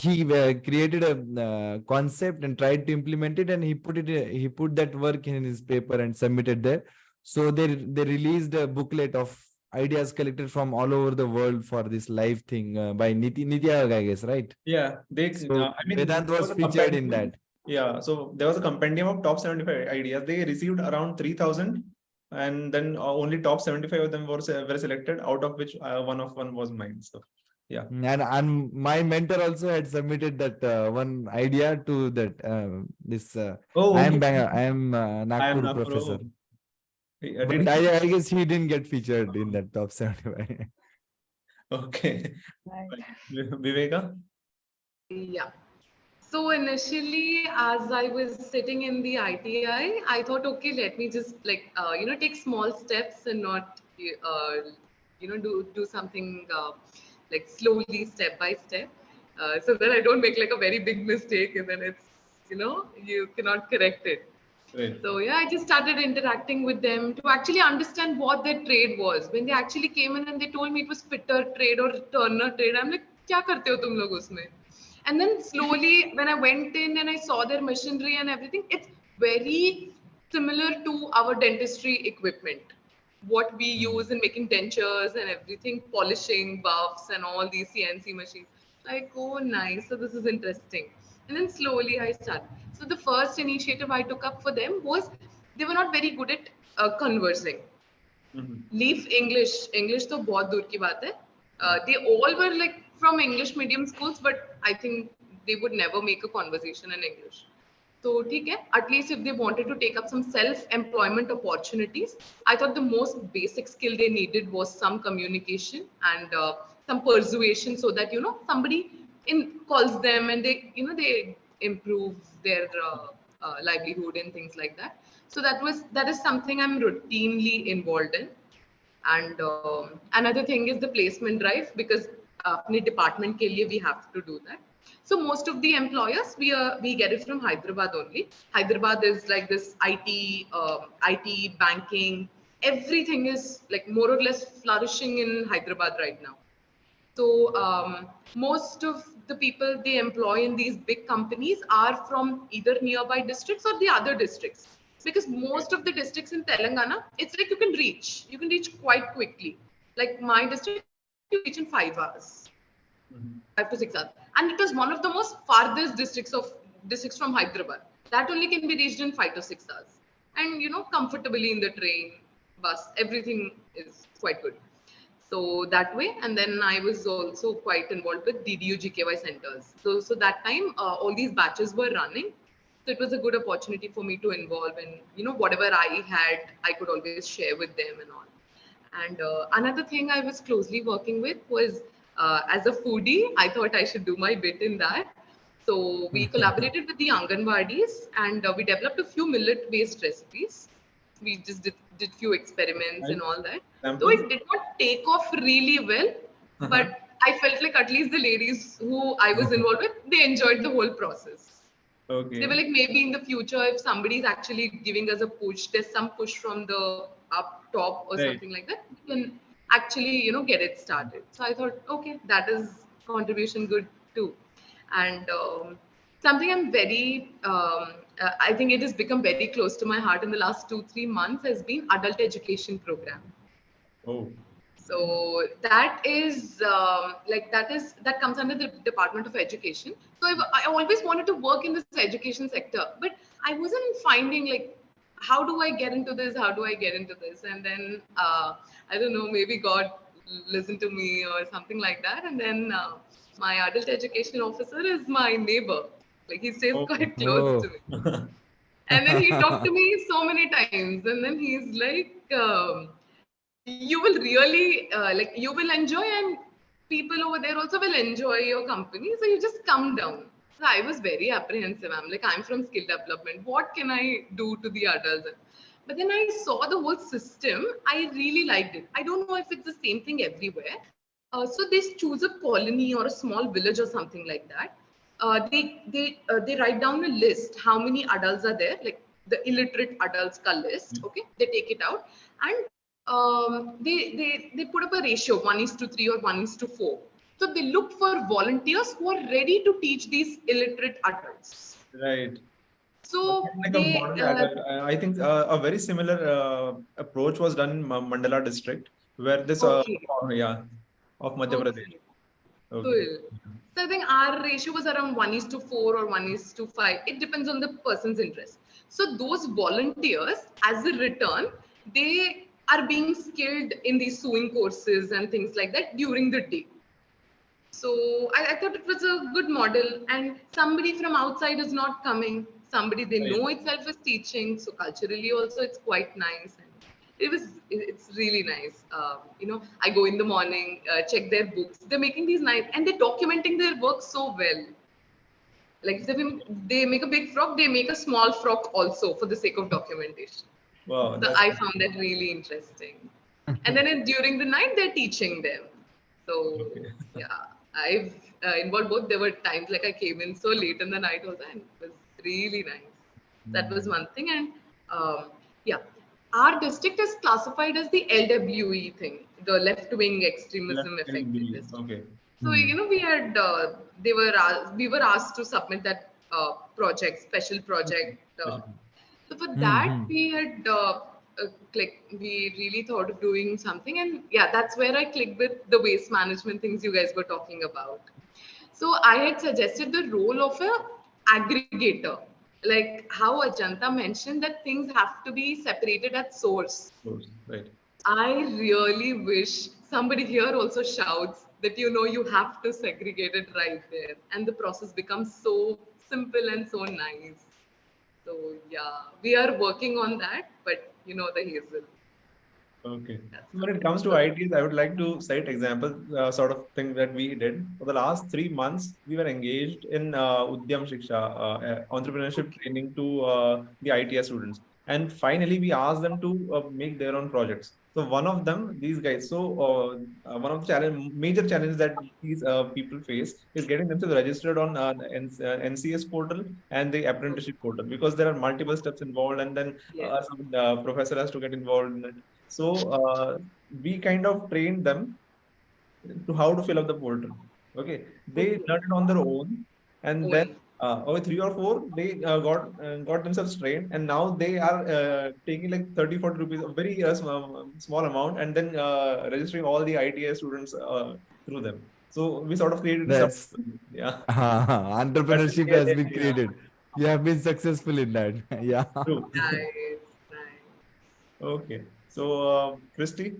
he created a concept and tried to implement it, and he put that work in his paper and submitted there. So they released a booklet of ideas collected from all over the world for this live thing by Nitya, I guess, right? Yeah, So I mean, Vedant there was was a featured in compendium. that. Yeah, so there was a compendium of top 75 ideas. They received around 3,000, and then only top 75 of them were selected, out of which one was mine. So, yeah. And my mentor also had submitted that one idea to that this Oh, okay. I am I am Nagpur professor, Nafro. Did but he? I guess he didn't get featured in that top 75. Okay. Right. Viveka? Yeah. So initially, as I was sitting in the ITI, I thought, okay, let me just take small steps and not, do something like slowly, step by step, so that I don't make like a very big mistake and then you cannot correct it. Right. So yeah, I just started interacting with them to actually understand what their trade was. When they actually came in and they told me it was fitter trade or turner trade, I'm like, "Kya karte ho tum log usme?" And then slowly, when I went in and I saw their machinery and everything, it's very similar to our dentistry equipment. What we use in making dentures and everything, polishing, buffs, and all these CNC machines. Like, oh, nice. So this is interesting. And then slowly I started. So the first initiative I took up for them was they were not very good at conversing. Leave English. English तो बहुत दूर की बात है. They all were like from English medium schools, but I think they would never make a conversation in English. So, ठीक है, at least if they wanted to take up some self-employment opportunities, I thought the most basic skill they needed was some communication and some persuasion, so that somebody calls them and they improve their livelihood and things like that. So that is something I'm routinely involved in. And another thing is the placement drive, because अपने department के लिए we have to do that. So most of the employers we get it from Hyderabad only. Hyderabad is like this IT, banking, everything is like more or less flourishing in Hyderabad right now. So most of the people they employ in these big companies are from either nearby districts or the other districts. Because most of the districts in Telangana, it's like you can reach quite quickly. Like my district, you reach in 5 hours. 5 to 6 hours. And it was one of the most farthest districts from Hyderabad. That only can be reached in 5 to 6 hours. And comfortably in the train, bus, everything is quite good. So that way, and then I was also quite involved with DDU GKY centers. So that time, all these batches were running. So it was a good opportunity for me to involve in, whatever I had, I could always share with them and all. And another thing I was closely working with was, as a foodie, I thought I should do my bit in that. So we collaborated with the Anganwadis and we developed a few millet-based recipes. We just did few experiments and all that. Though it did not take off really well, but I felt like at least the ladies who I was involved with, they enjoyed the whole process. Okay. They were like, maybe in the future, if somebody is actually giving us a push, there's some push from the up top or something like that, you can actually, get it started. So I thought, okay, that is contribution good too. And something I'm very, I think it has become very close to my heart in the last 2-3 months has been adult education program. Oh. So that is that comes under the Department of Education. So I always wanted to work in this education sector, but I wasn't finding like, how do I get into this? How do I get into this? And then I don't know, maybe God listened to me or something like that. And then my adult education officer is my neighbor. Like he stays quite close to me. And then he talked to me so many times, and then he's like, you will really you will enjoy, and people over there also will enjoy your company. So you just come down. So I was very apprehensive. I'm like, I'm from skill development. What can I do to the adults? But then I saw the whole system. I really liked it. I don't know if it's the same thing everywhere. So they choose a colony or a small village or something like that. They write down a list how many adults are there, like the illiterate adults ka list. Okay, they take it out and they put up a ratio 1:3 or 1:4. So they look for volunteers who are ready to teach these illiterate adults. Right. So Like a model adult. I think a very similar approach was done in Mandala district, where this of Madhya Pradesh. Okay. Cool. So I think our ratio was around 1:4 or 1:5. It depends on the person's interest. So those volunteers, as a return, they are being skilled in these sewing courses and things like that during the day. So I thought it was a good model, and somebody from outside is not coming. Somebody they know itself is teaching. So culturally also it's quite nice. It's really nice. I go in the morning, check their books. They're making these nice, and they're documenting their work so well. Like they make a big frock, they make a small frock also for the sake of documentation. Wow. So I found that really interesting. And then during the night, they're teaching them. So yeah, I've involved both. There were times like I came in so late in the night also, and it was really nice. That was one thing. And yeah, our district is classified as the LWE thing, the left-wing extremism affected district. Okay. So we had we were asked to submit that project, special project. So for that, we had we really thought of doing something, and yeah, that's where I clicked with the waste management things you guys were talking about. So I had suggested the role of a aggregator, like how Ajantha mentioned that things have to be separated at source. Right. I really wish somebody here also shouts that, you know, you have to segregate it right there, and the process becomes so simple and so nice. So yeah, we are working on that, but you know the hazel. Okay. That's So when it comes to so ITs, I would like to cite examples, sort of thing that we did. For the last 3 months, we were engaged in Udyam Shiksha, entrepreneurship okay. training to the ITS students. And finally, we asked them to make their own projects. So one of them, these guys, one of the major challenges that these people face is getting themselves registered on NCS portal and the Okay. apprenticeship portal, because there are multiple steps involved, and then Yes. some professor has to get involved in it. So we kind of trained them to how to fill up the portal. Okay, they Okay. learned it on their own, and then Own. over 3 or 4, they got themselves trained, and now they are taking like 30-40 rupees, a very small amount, and then registering all the ITS students through them. So we sort of created some, That's yeah. But entrepreneurship yeah, has yeah, been yeah, created. You have been successful in that. Yeah. true. Nice. Nice. Okay, so Christy.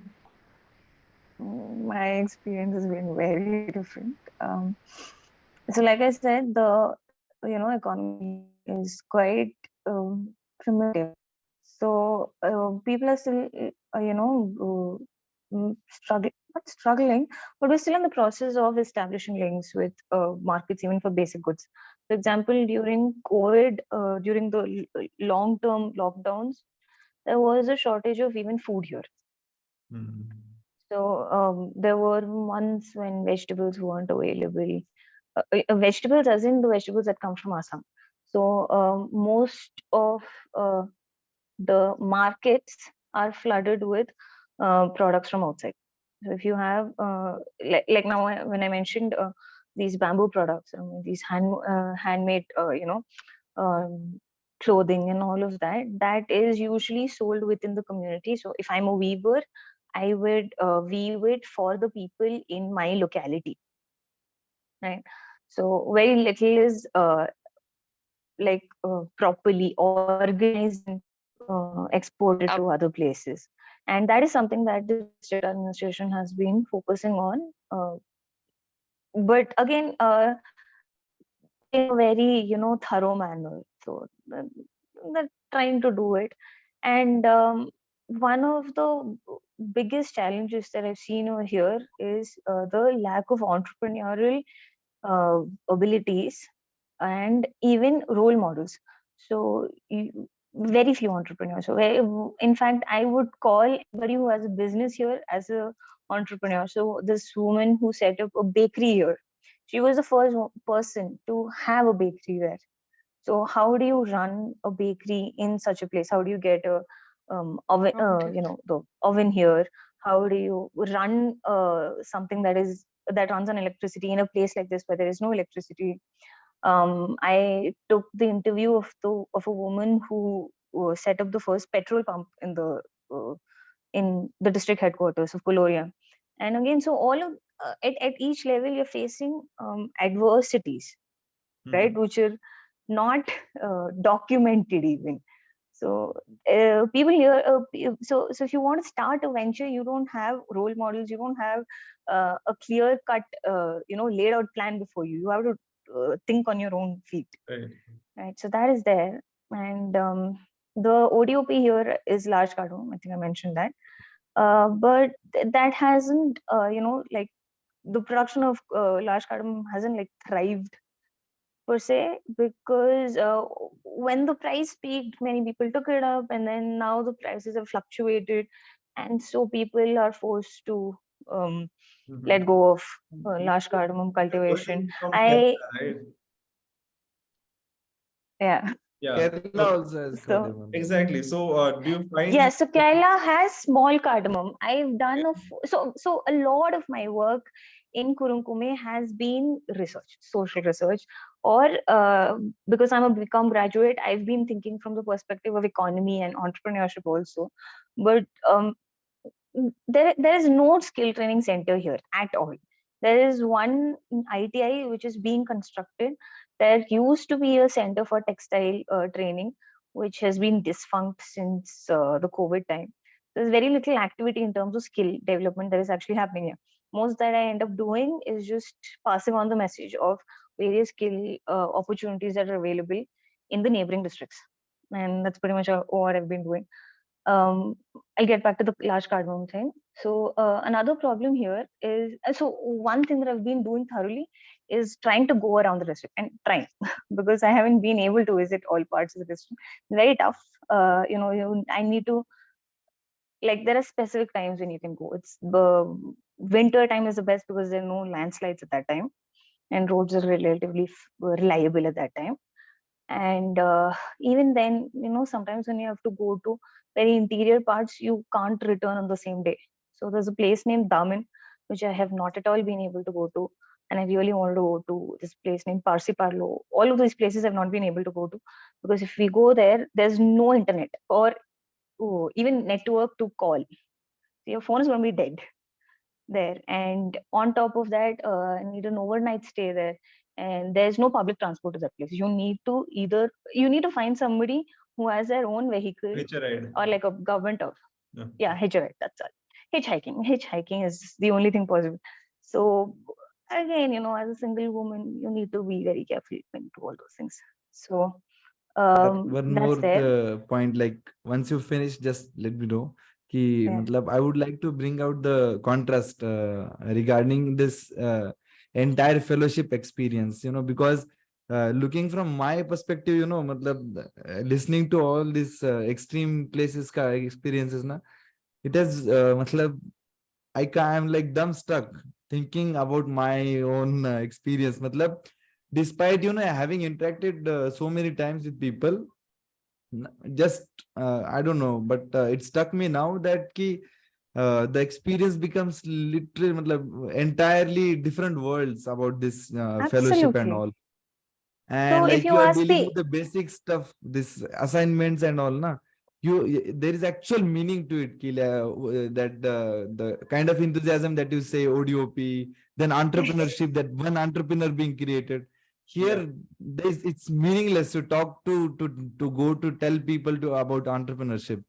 My experience has been very different. So, like I said, the economy is quite primitive. So people are still struggling, not struggling, but we're still in the process of establishing links with markets, even for basic goods. For example, during COVID, during the long-term lockdowns, there was a shortage of even food here. Hmm. So there were months when vegetables weren't available. Vegetables, as in the vegetables that come from Assam. So most of the markets are flooded with products from outside. So if you have like now when I mentioned these bamboo products, these handmade, um, clothing and all of that, that is usually sold within the community. So if I'm a weaver, I would weave it for the people in my locality, right? So very little is properly organized and exported to other places, and that is something that the district administration has been focusing on. But again, in a very thorough manner. So they're trying to do it, and one of the biggest challenges that I've seen over here is the lack of entrepreneurial abilities and even role models. So very few entrepreneurs. So in fact, I would call anybody who has a business here as a entrepreneur. So this woman who set up a bakery here, she was the first person to have a bakery there. So how do you run a bakery in such a place? How do you get a oven, Raw materials. the oven here? How do you run something that runs on electricity in a place like this where there is no electricity? I took the interview of a woman who set up the first petrol pump uh, in the district headquarters of Koloria. And again, so all of at each level, you're facing adversities, right, which are not documented even. So people here, so if you want to start a venture, you don't have role models, you don't have a clear cut, laid out plan before you. You have to think on your own feet, Right. right? So that is there, and the ODOP here is large cardamom. I think I mentioned that, but that hasn't, like the production of large cardamom hasn't like thrived per se, because when the price peaked, many people took it up, and then now the prices have fluctuated, and so people are forced to um, let Mhm. go of You large cardamom cultivation. sourcing from I Kerala, right? Yeah. Yeah. Kerala So also has So cardamom. exactly. So do you find yes, so Kerala has small cardamom. I've done so a lot of my work in Kurung Kumey has been research, social research or because I'm a BCom graduate, I've been thinking from the perspective of economy and entrepreneurship also. But there is no skill training center here at all. There is one in ITI which is being constructed. There used to be a center for textile training, which has been defunct since the COVID time. There's very little activity in terms of skill development that is actually happening here. Most that I end up doing is just passing on the message of various skill opportunities that are available in the neighboring districts. And that's pretty much what I've been doing. I'll get back to the large cardamom thing. So another problem here is, so one thing that I've been doing thoroughly is trying to go around the district and trying because I haven't been able to visit all parts of the district. Very tough. I need to, like, there are specific times when you can go. It's the winter time is the best because there are no landslides at that time and roads are relatively reliable at that time. And even then, sometimes when you have to go to very interior parts, you can't return on the same day. So there's a place named Daman, which I have not at all been able to go to. And I really wanted to go to this place named Parsi Parlo. All of these places I've not been able to go to because if we go there, there's no internet or even network to call. So your phone is going to be dead there. And on top of that, I need an overnight stay there. And there's no public transport to that place. You need to find somebody who has their own vehicle or like a government of hitchhike. That's all. Hitchhiking is the only thing possible. So again, as a single woman, you need to be very careful when you do all those things. So one that's more there. point, like once you finish, just let me know. I would like to bring out the contrast regarding this entire fellowship experience, because looking from my perspective, listening to all these extreme places experiences, it has, I'm like dumb stuck thinking about my own experience. Despite, having interacted so many times with people, just I don't know, but it struck me now that the experience becomes literally entirely different worlds about this fellowship and all. And so like if you you are ask dealing with the basic stuff, this assignments and all, there is actual meaning to it, that the kind of enthusiasm that you say ODOP, then entrepreneurship, that one entrepreneur being created. Here, it's meaningless to talk to go to tell people about entrepreneurship.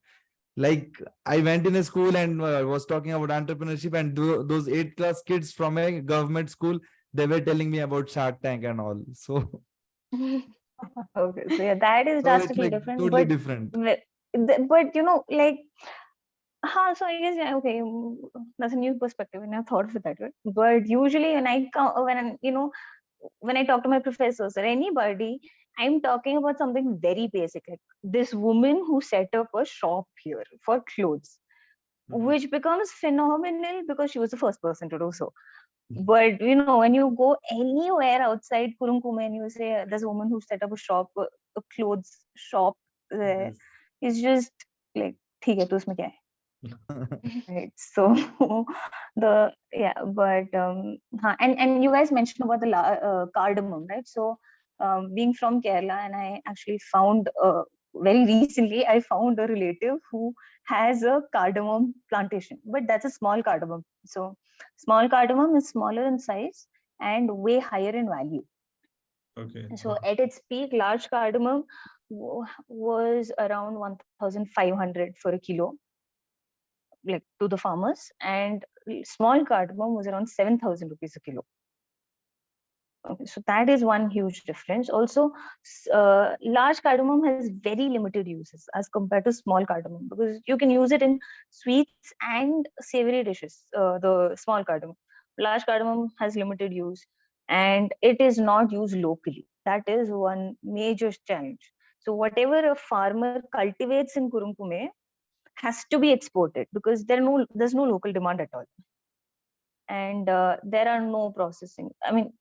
Like I went in a school and was talking about entrepreneurship, and those 8th class kids from a government school, they were telling me about Shark Tank and all. So okay, so yeah, that is so it's drastically like different. totally different. But like, so I guess okay, that's a new perspective, and I thought of it that way. But usually, when I talk to my professors or anybody, I'm talking about something very basic, like this woman who set up a shop here for clothes, which becomes phenomenal because she was the first person to do so. But when you go anywhere outside Kurung Kumey and you say there's a woman who set up a shop, a clothes shop there, Yes. it's just like, ठीक है तो उसमें क्या है? Right. So but and you guys mentioned about the cardamom, right? So being from Kerala, and I actually found very recently I found a relative who has a cardamom plantation, but that's a small cardamom. So small cardamom is smaller in size and way higher in value. Okay. So at its peak, large cardamom was around 1,500 for a kilo, like to the farmers, and small cardamom was around 7,000 rupees a kilo. Okay, so that is one huge difference. Also, large cardamom has very limited uses as compared to small cardamom because you can use it in sweets and savory dishes. The small cardamom, large cardamom has limited use, and it is not used locally. That is one major challenge. So whatever a farmer cultivates in Kurung Kumey has to be exported because there's no local demand at all, and there are no processing. I mean,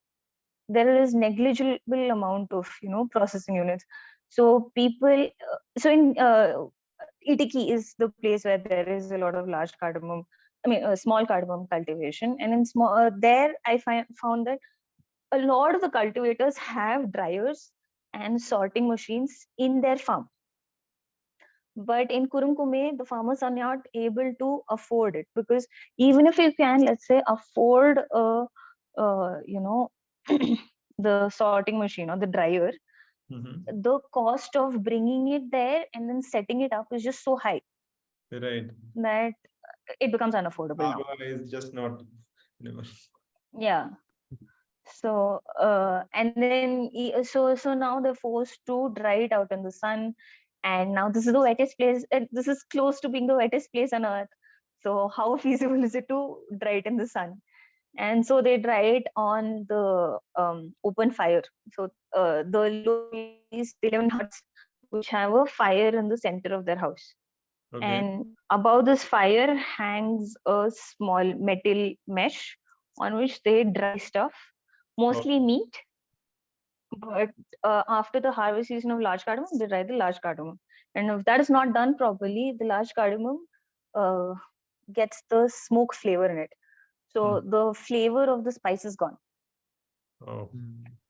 there is negligible amount of processing units. So people, so in Itiki is the place where there is a lot of large cardamom. I mean, small cardamom cultivation, and in small there I found that a lot of the cultivators have dryers and sorting machines in their farm. But in Kurung Kumey, the farmers are not able to afford it, because even if you can, let's say, afford the sorting machine or the dryer, the cost of bringing it there and then setting it up is just so high, Right. that it becomes unaffordable now. ROI is just not. Yeah. So and then so now they're forced to dry it out in the sun, and now this is the wettest place. This is close to being the wettest place on earth. So how feasible is it to dry it in the sun? And so they dry it on the open fire. So the locals, they live in huts which have a fire in the center of their house. Okay. And above this fire hangs a small metal mesh on which they dry stuff, mostly meat. But after the harvest season of large cardamom, they dry the large cardamom. And if that is not done properly, the large cardamom gets the smoke flavor in it. So the flavor of the spice is gone. Oh.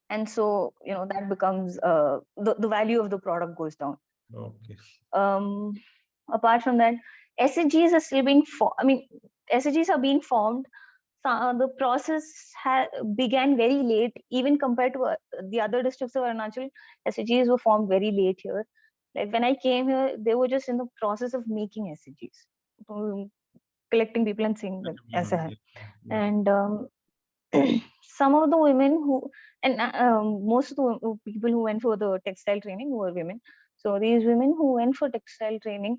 And so, that becomes the value of the product goes down. Okay. Apart from that, SHGs are still being formed. SHGs are being formed. The process began very late, even compared to the other districts of Arunachal. SHGs were formed very late here. Like when I came here, they were just in the process of making SHGs, collecting people and seeing them as a help. And some of the women most of the people who went for the textile training were women. So these women who went for textile training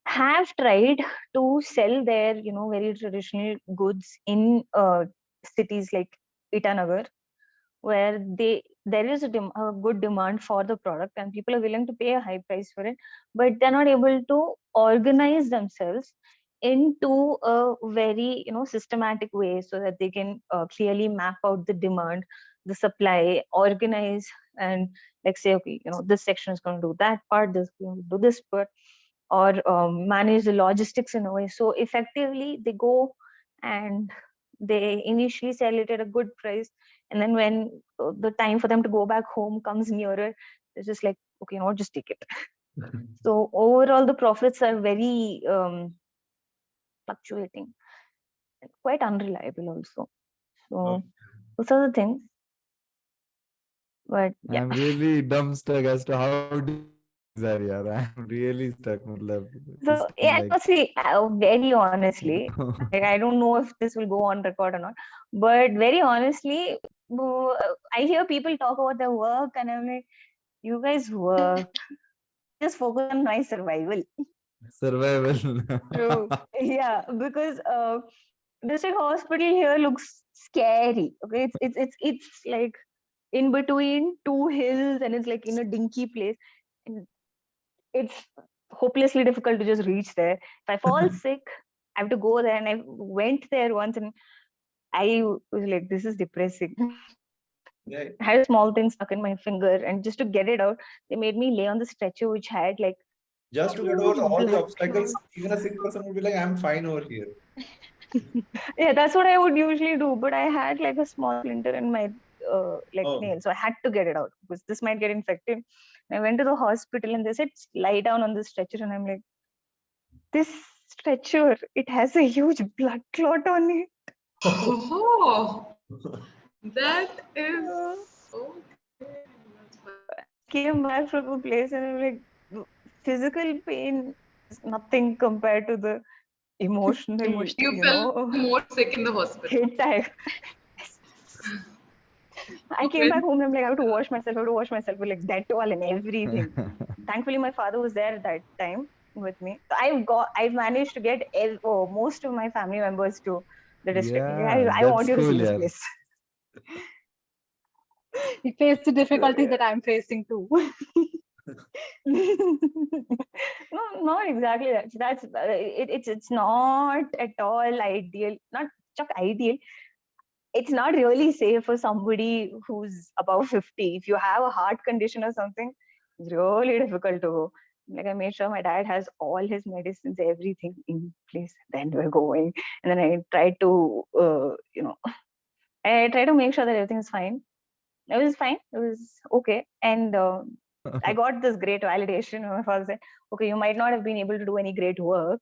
have tried to sell their, very traditional goods in cities like Itanagar, where there is a good demand for the product and people are willing to pay a high price for it, but they're not able to organize themselves into a very systematic way so that they can clearly map out the demand, the supply, organize, and like say, okay, this section is going to do that part, this is going to do this part, or manage the logistics in a way. So effectively they go and they initially sell it at a good price, and then when the time for them to go back home comes nearer, it's just like, okay, just take it. So overall the profits are very fluctuating and quite unreliable also. So those are the things. But yeah, I'm really dumbstruck as to how difficult things are here. I'm really stuck. so yeah, see, very honestly, I don't know if this will go on record or not, but very honestly, I hear people talk about their work and I'm like, you guys work, just focus on my survival. Survival. True. Yeah, because district hospital here looks scary. Okay, it's like in between two hills and it's like in a dinky place, and it's hopelessly difficult to just reach there. If I fall sick, I have to go there, and I went there once and I was like, this is depressing. Yeah. I had a small thing stuck in my finger, and just to get it out, they made me lay on the stretcher, which had like Just to get over all the obstacles, even a sick person would be like, I'm fine over here. Yeah, that's what I would usually do. But I had like a small splinter in my nail, so I had to get it out because this might get infected. I went to the hospital and they said, lie down on the stretcher, and I'm like, this stretcher, it has a huge blood clot on it. Oh, that is okay. Came back from a place and I'm like, physical pain is nothing compared to the emotional. You felt more sick in the hospital. Hit I came back home and I'm like, I have to wash myself with like Dettol and everything. Thankfully, my father was there at that time with me. So I've managed to get most of my family members to the district. Yeah, I want you to cool, see this place. You face the difficulties that I'm facing too. No, not exactly that. It's not at all ideal. Not just ideal. It's not really safe for somebody who's above 50. If you have a heart condition or something, it's really difficult to go. Like I made sure my dad has all his medicines, everything in place. Then we're going, and then I tried to, I try to make sure that everything is fine. It was fine. It was okay. And I got this great validation. My father said, okay, you might not have been able to do any great work,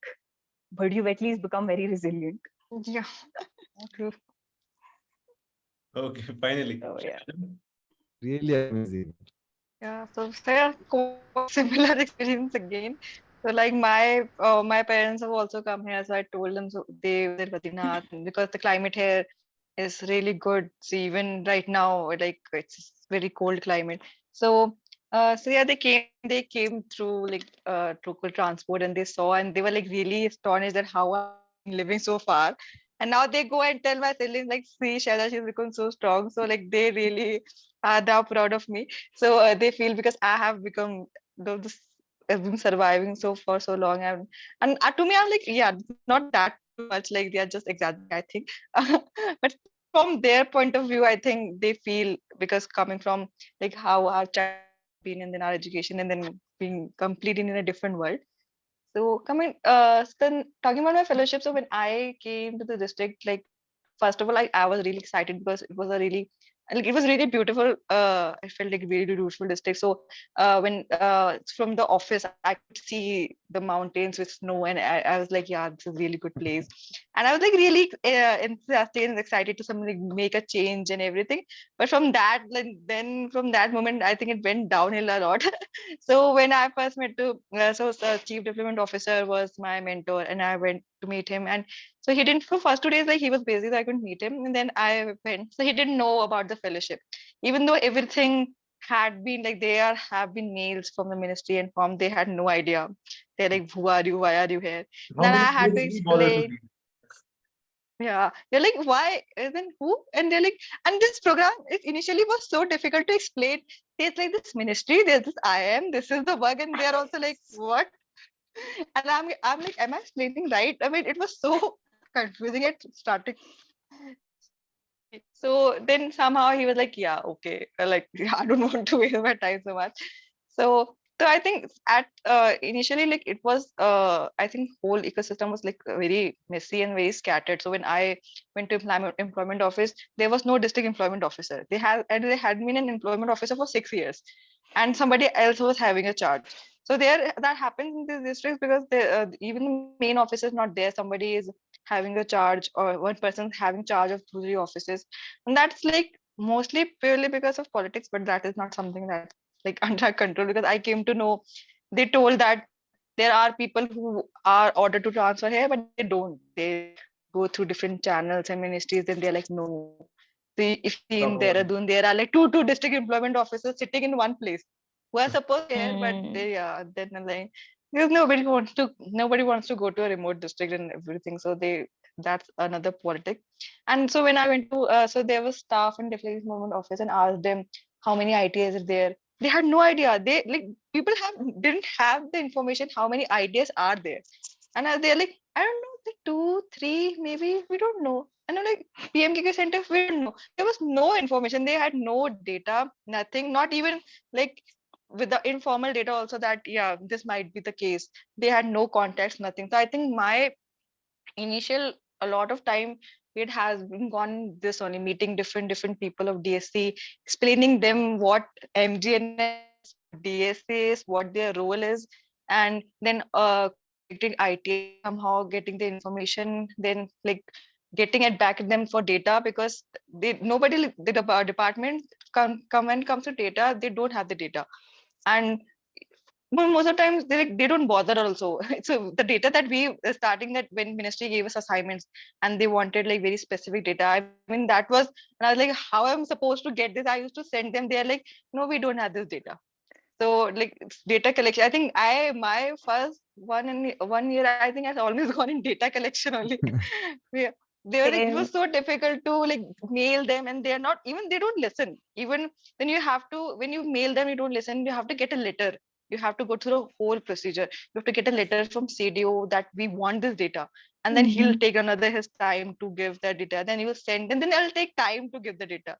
but you've at least become very resilient. Yeah, true. Okay, finally. So yeah. Really amazing. Yeah, so yeah, quite similar experience again. So like my parents have also come here, so I told them so they visit Badrinath because the climate here is really good. So even right now, like it's very cold climate. So so yeah, they came through like local transport and they saw and they were like really astonished at how I've been living so far. And now they go and tell my siblings like, see, Shaila, she's become so strong. So like they really are now proud of me. So they feel because I have become this I've been surviving so for so long, and to me I'm like, yeah, not that too much, like they are just exaggerating, I think. But from their point of view, I think they feel because coming from like how our childhood has been and then our education and then being completely in a different world. So coming then talking about my fellowship, so when I came to the district, like first of all, I was really excited because it was a really like it was really beautiful. I felt like really beautiful district. So when from the office, I could see the mountains with snow, and I was like, yeah, this is a really good place. And I was like really enthusiastic and excited to something like make a change and everything. But from that, like, then from that moment, I think it went downhill a lot. So when I first met to chief development officer was my mentor, and I went to meet him, and so he didn't for first 2 days, like he was busy, so I couldn't meet him. And then I went. So he didn't know about the fellowship, even though everything had been like there have been mails from the ministry and from they had no idea. They're like, who are you? Why are you here? How Then many I had to days we bother to explain. read? Yeah, they're like, why? And then who? And they're like, and this program it initially was so difficult to explain. There's like this ministry, there's this IIM, this is the bug, and they're also like, what? And I'm like, am I explaining right? I mean, it was so confusing at starting. So then somehow he was like, yeah, okay, like I don't want to waste my time so much. So I think at initially like it was I think whole ecosystem was like very messy and very scattered. So when I went to employment office, there was no district employment officer. They had been an employment officer for 6 years, and somebody else was having a charge. So there that happens in these districts because even the main office is not there. Somebody is having a charge or one person having charge of 2 3 offices, and that's like mostly purely because of politics, but that is not something that's like under our control because I came to know they told that there are people who are ordered to transfer here, but they don't. They go through different channels and ministries, and they're like, no. See, if you see in Talk about it. Dehradun, there are like two district employment officers sitting in one place who are supposed to care, but Mm. they then like because nobody wants to go to a remote district and everything. So that's another politic. And so when I went to so there was staff in development movement office and asked them how many ITAs is there. They had no idea. They like people didn't have the information how many ITAs are there. And they're like, I don't know, the 2, 3, maybe we don't know. And I'm like, PMKK center, we don't know. There was no information. They had no data, nothing, not even like with the informal data also that yeah, this might be the case. They had no context, nothing. So I think my initial a lot of time it has been gone this only meeting different people of DSC, explaining them what MGNFs, DSC is, what their role is, and then contacting IT somehow, getting the information, then like getting it back at them for data because the department come when it comes to data, they don't have the data. And but most of the times they don't bother also. So the data that we starting that when ministry gave us assignments and they wanted like very specific data. I mean that was and I was like, how am I supposed to get this? I used to send them. They are like, no, we don't have this data. So like it's data collection. I think my first 1 year I think has always gone in data collection only. Yeah. They were like, it was Same. so difficult to like mail them and they're not even they don't listen. Even then you have to when you mail them, you don't listen, you have to get a letter. You have to go through the whole procedure. You have to get a letter from CDO that we want this data. And then he'll take another his time to give that data. Then he will send, and then it'll take time to give the data.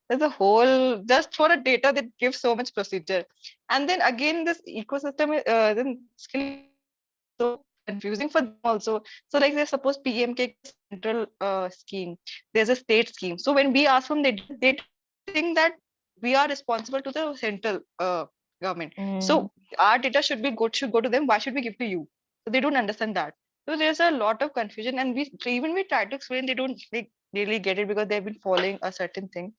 There's a whole just for a data that gives so much procedure. And then again, this ecosystem, then skill ecosystem is so confusing for them also. So like they suppose PMK central scheme, there's a state scheme. So when we ask them, they think that we are responsible to the central government. So our data should go to them. Why should we give to you? So they don't understand that. So there's a lot of confusion, and we try to explain, they don't really get it because they've been following a certain thing.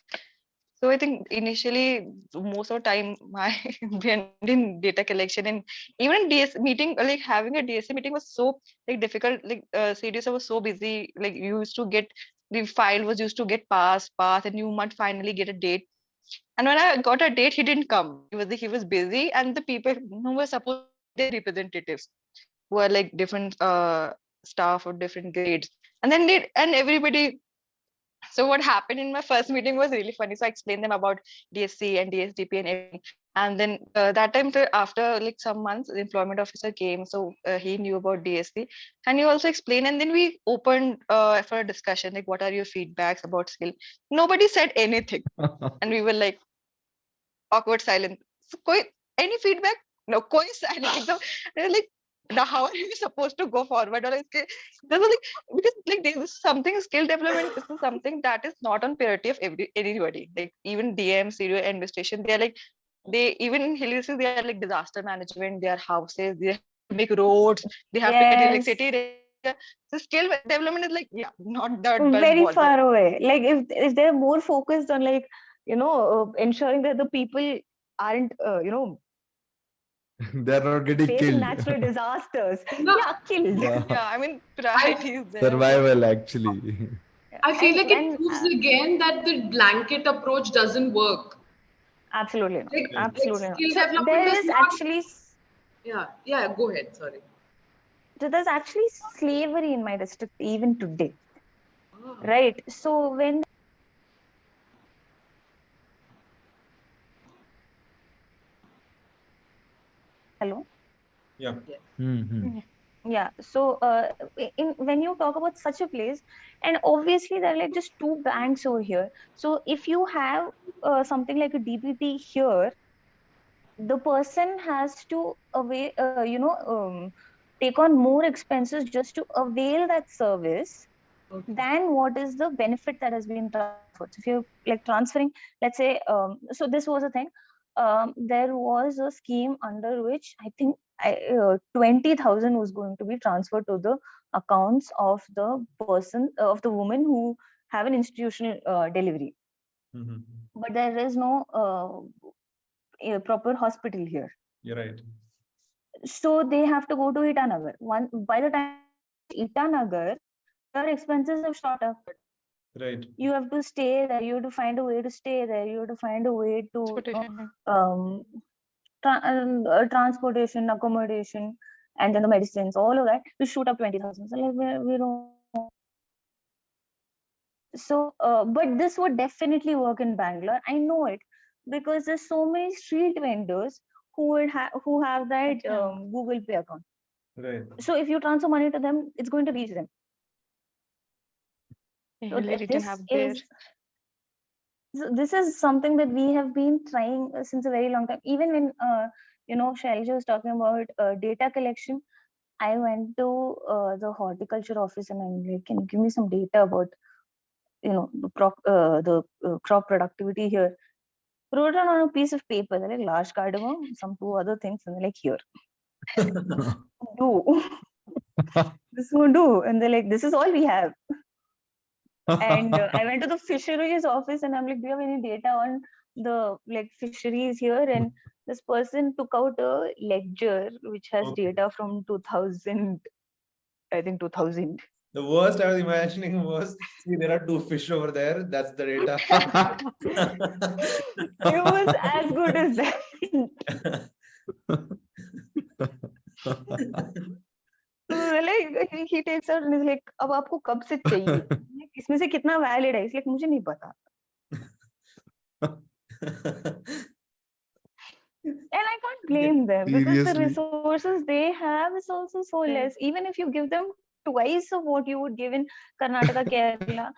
So I think initially most of the time I went in data collection, and even in DS meeting, like having a DSA meeting was so like difficult. Like CDSA was so busy. Like you used to get the file was used to get passed, and you might finally get a date. And when I got a date, he didn't come. He was busy, and the people who were supposed to be their representatives who are like different staff or different grades, and then everybody. So what happened in my first meeting was really funny. So I explained them about DSC and DSDP and everything. And then that time, after like some months, the employment officer came. So he knew about DSC, and he also explained. And then we opened for a discussion, like, what are your feedbacks about skill? Nobody said anything. And we were like, awkward silence. So, any feedback? No, koi silence. So, they were like, now how are we supposed to go forward? Or like, there was like, because like there was something, skill development is something that is not on priority of anybody. Like even DM, CDO, administration, they are like, they even in Hills, they are like disaster management, their houses, they have to make roads, they have to get electricity. So skill development is like, yeah, not that very bother. far away. Like if they're more focused on like, ensuring that the people aren't, They're not getting facing killed. natural disasters. No. Yeah, killed. Yeah. Yeah, I mean, priorities there. Survival, actually. I feel like it proves again that the blanket approach doesn't work. Absolutely not. Like, Absolutely not. skill So development there is is not. actually, Yeah, go ahead. Sorry. so there's actually slavery in my district even today. Oh. Right. So when hello. Yeah. Mm-hmm. Yeah. So when you talk about such a place, and obviously there are like just two banks over here. So if you have something like a DBT here, the person has to take on more expenses just to avail that service than what is the benefit that has been transferred. So if you're like transferring, let's say, so this was a thing. There was a scheme under which I think 20,000 was going to be transferred to the accounts of the person, of the woman who have an institutional delivery. Mm-hmm. But there is no proper hospital here. You're right. So they have to go to Itanagar. By the time Itanagar, your expenses have shot up. Right. You have to stay there. You have to find a way to stay there. You have to find a way to transportation, accommodation, and then the medicines, all of that to shoot up 20,000. So like we don't. So, but this would definitely work in Bangalore. I know it because there's so many street vendors who have that Google Pay account. Right. So if you transfer money to them, it's going to reach them. So this is something that we have been trying since a very long time. Even when Shailaja was talking about data collection, I went to the horticulture office and I'm like, can you give me some data about the crop productivity here? Wrote it on a piece of paper, like large cardamom, some two other things, and they're like, here. Do this won't do, and they're like, this is all we have. And I went to the fisheries office and I'm like, do you have any data on the fisheries here? And this person took out a ledger which has data from 2000, I think 2000. The worst I was imagining was, see, there are two fish over there. That's the data. It was as good as that. Like he takes out and is like, अब आपको कब से चाहिए? इसमें से कितना valid है? इसलिए मुझे नहीं पता. And I can't blame them because the resources they have is also so less. Even if you give them twice of what you would give in Karnataka, Kerala,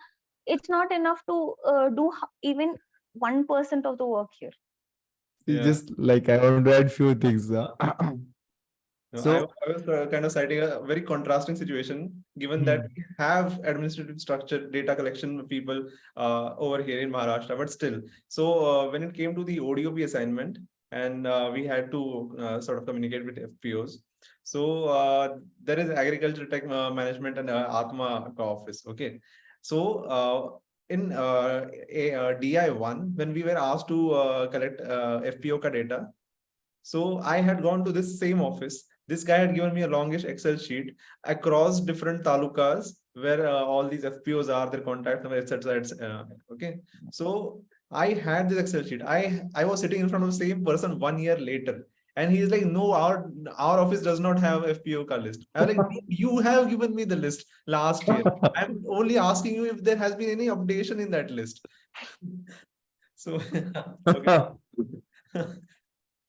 it's not enough to do even 1% of the work here. Just like I want to add few things. No, So, I was kind of citing a very contrasting situation, given that we have administrative structure, data collection people over here in Maharashtra, but still. So when it came to the ODOP assignment, and we had to sort of communicate with FPOs. So there is agriculture tech management and Atma office. Okay. So in DI1, when we were asked to collect FPO ka data, so I had gone to this same office. This guy had given me a longish Excel sheet across different talukas where all these FPOs are, their contact number, etc. Okay. So I had this Excel sheet. I was sitting in front of the same person 1 year later. And he's like, no, our office does not have FPO ka list. I'm like, you have given me the list last year. I'm only asking you if there has been any updation in that list. So, okay.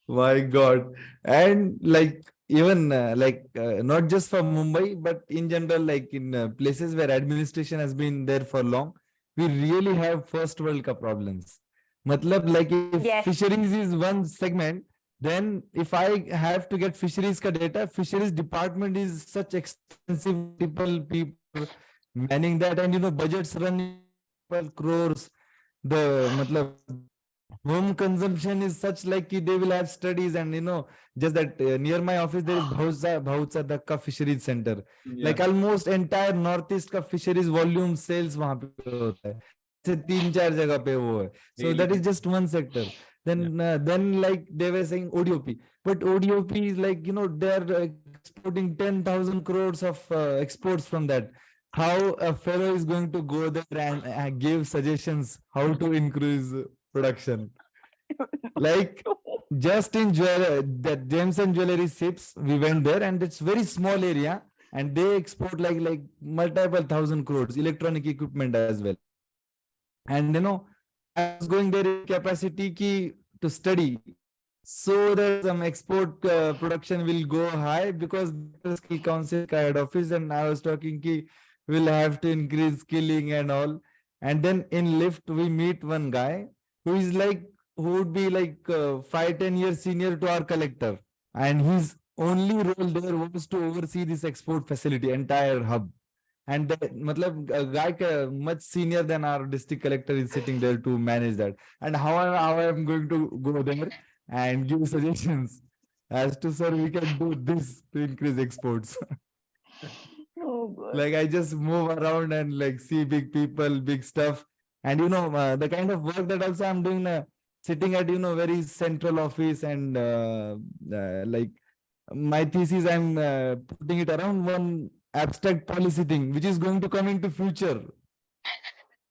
my God. And like even not just for Mumbai, but in general, like in places where administration has been there for long, we really have first world cup problems. Matlab, like if Yes. fisheries is one segment, then if I have to get fisheries ka data, fisheries department is such expensive, people manning that, and budgets run crores. The matlab home consumption is such like they will have studies, and just that near my office there is Bhautsa Dakka Fisheries Center. Like Yeah. almost entire northeast ka fisheries volume sales wahan pe hota hai. से 3-4 जगह पे वो है. So that is just one sector. Then like they were saying ODOP, but ODOP is like they're exporting 10,000 crores of exports from that. How a fellow is going to go there and give suggestions how to increase production? Like just in that Gems and Jewelry Sips, we went there, and it's very small area, and they export like multiple thousand crores electronic equipment as well. And I was going there in capacity to study, so that some export production will go high, because the skill council head office, and I was talking we'll have to increase skilling and all. And then in lift we meet one guy who is like, who would be like 5-10 years senior to our collector, and his only role there was to oversee this export facility, entire hub. And that matlab a guy much senior than our district collector is sitting there to manage that. And how I am going to go there and give suggestions as to, sir, we can do this to increase exports. Oh God. Like I just move around and like see big people, big stuff. And the kind of work that also I'm doing, sitting at very central office, and like my thesis, I'm putting it around one abstract policy thing which is going to come into future.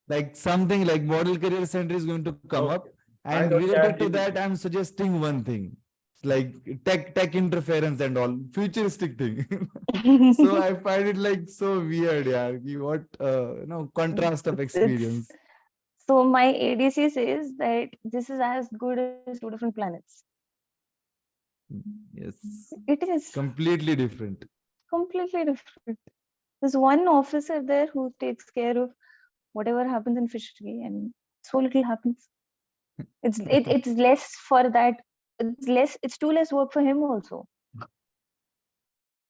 Like something like model career center is going to come up, I and got related to ChatGPT. that I'm suggesting one thing, like tech interference and all, futuristic thing. So I find it like so weird, yeah. What contrast of experience. So my ADC says that this is as good as 2 different planets. Yes, It is completely different. completely different. There's one officer there who takes care of whatever happens in fishery, and so little happens. It's less for that. It's too less work for him also.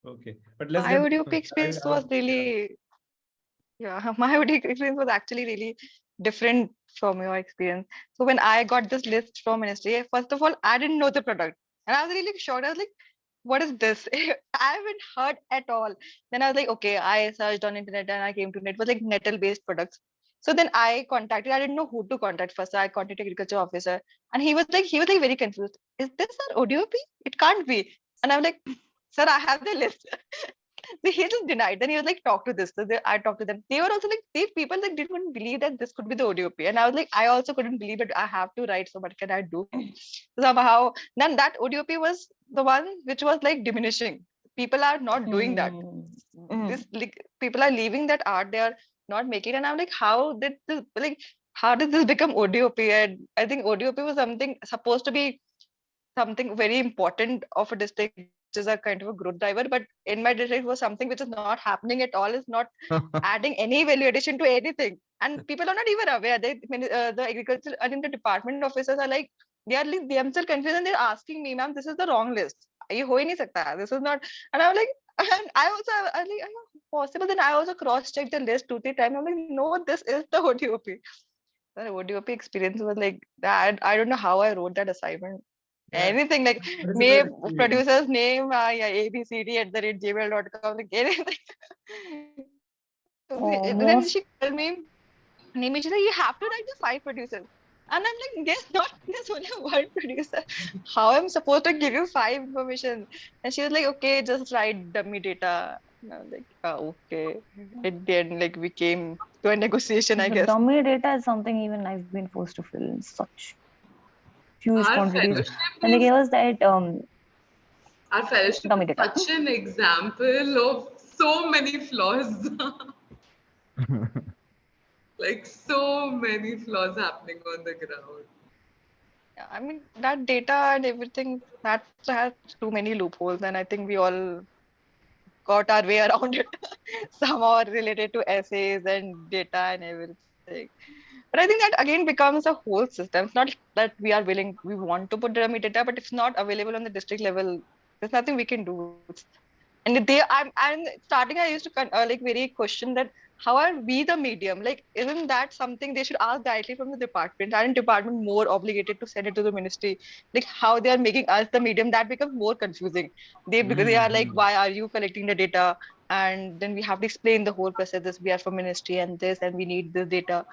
Okay, but let's My get ODOP experience was really, yeah, my ODOP experience was actually really different from your experience. So when I got this list from ministry, first of all, I didn't know the product, and I was really shocked. I was like, "What is this?" I haven't heard at all. Then I was like, "Okay." I searched on internet and I came to it was like nettle-based products. So then I contacted. I didn't know who to contact first. So I contacted agriculture officer, and he was like very confused. Is this our ODOP? It can't be. And I'm like, "Sir, I have the list." So he just denied. Then he was like, talk to this. So I talked to them. They were also like, these people like didn't believe that this could be the ODOP. And I was like, I also couldn't believe it. I have to write. So what can I do? Somehow, then that ODOP was the one which was like diminishing. People are not doing that. This like people are leaving that art. They are not making. And I'm like, how did this become ODOP? And I think ODOP was something supposed to be something very important of a district, which is a kind of a growth driver. But in my district was something which is not happening at all, is not adding any value addition to anything. And people are not even aware. The agriculture, I think the department officers are like, they are themselves confused, and they're asking me, ma'am, this is the wrong list. ये हो ही नहीं सकता. This is not. And I was like, and I was like, possible. Then I also cross-checked the list 2-3 times. I'm like, no, this is the ODOP. The ODOP experience was like that. I don't know how I wrote that assignment. Yeah. Anything like That is a may great experience. producer's name, yeah, abcd@gmail.com. Like anything. Then she called me. Name she's like, you have to write the 5 producers. And I'm like, there's only one producer. How am I supposed to give you 5 information? And she was like, okay, just write dummy data. And I was like, oh, okay. It then like we came to a negotiation, I But guess. dummy data is something even I've been forced to fill in such huge Our quantities. fellowship And they is gave us that our fellowship dummy is data. such an example of so many flaws. Like so many flaws happening on the ground. Yeah, I mean, that data and everything, that has too many loopholes. And I think we all got our way around it somehow related to essays and data and everything. But I think that again becomes a whole system. It's not that we want to put dummy data, but it's not available on the district level. There's nothing we can do. And I'm starting. I used to like very question that how are we the medium? Like, isn't that something they should ask directly from the department? Aren't department more obligated to send it to the ministry? Like how they are making us the medium, that becomes more confusing. Because they are like, why are you collecting the data? And then we have to explain the whole process. This we are from ministry and this, and we need this data.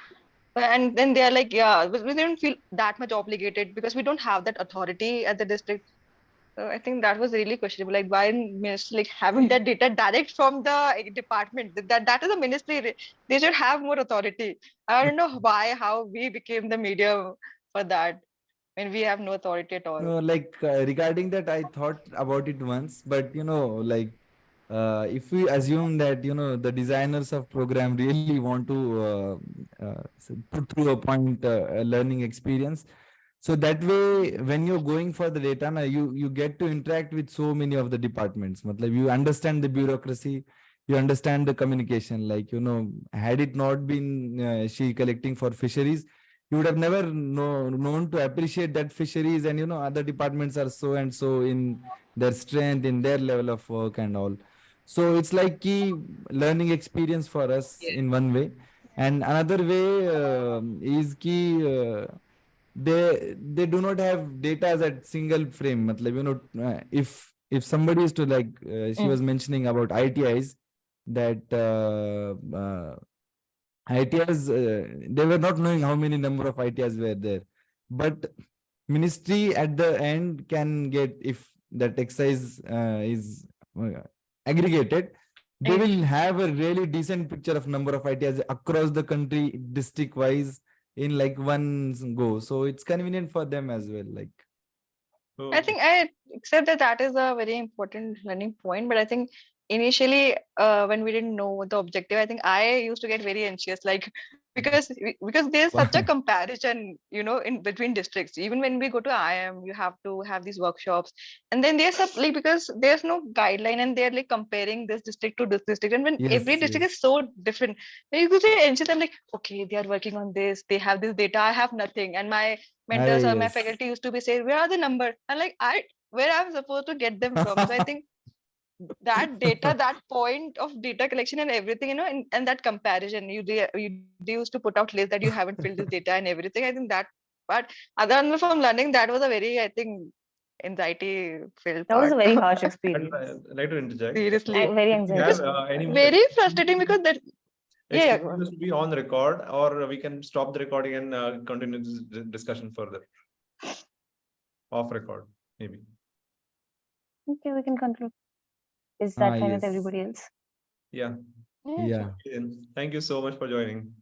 And then they are like, yeah, but we don't feel that much obligated because we don't have that authority at the district. So I think that was really questionable. Like why ministry like having that data direct from the department? That is a ministry. They should have more authority. I don't know how we became the medium for that when we have no authority at all. No, like regarding that, I thought about it once, but like if we assume that the designers of program really want to put through a point a learning experience, so that way when you're going for the data, you get to interact with so many of the departments. Matlab, you understand the bureaucracy, you understand the communication. Like had it not been she collecting for fisheries, you would have never known to appreciate that fisheries and other departments are so and so in their strength, in their level of work and all. So it's like key learning experience for us Yes. in one way, and another way is key they do not have data as a single frame. Matlab, if somebody is to like she was mentioning about ITIs, that ITIs they were not knowing how many number of ITIs were there, but ministry at the end can get, if that exercise is aggregated, they will have a really decent picture of number of ITIs across the country district wise in like one go. So it's convenient for them as well. Like I think I accept that is a very important learning point, but I think initially when we didn't know the objective, I think I used to get very anxious, like because there's such a comparison, in between districts. Even when we go to IIM, you have to have these workshops, and then there's like because there's no guideline, and they're like comparing this district to this district, and when every district is so different, then you could say anxious. I'm like, okay, they are working on this, they have this data, I have nothing, and my mentors or my yes. faculty used to be saying, where are the numbers? And like where I'm supposed to get them from? So I think that data, that point of data collection and everything, and that comparison, they used to put out lists that you haven't filled this data and everything. I think that part, other than from learning, that was a very, I think, anxiety filled That was a part. very harsh I'd experience. like to interject. Seriously. Very If you have anxiety. any more Very experience, frustrating because that, it's yeah, supposed to be on the record, or we can stop the recording and continue this discussion further. Off record, maybe. Okay, we can conclude. Is that fine with Yes. everybody else? Yeah. yeah, Yeah. Thank you so much for joining.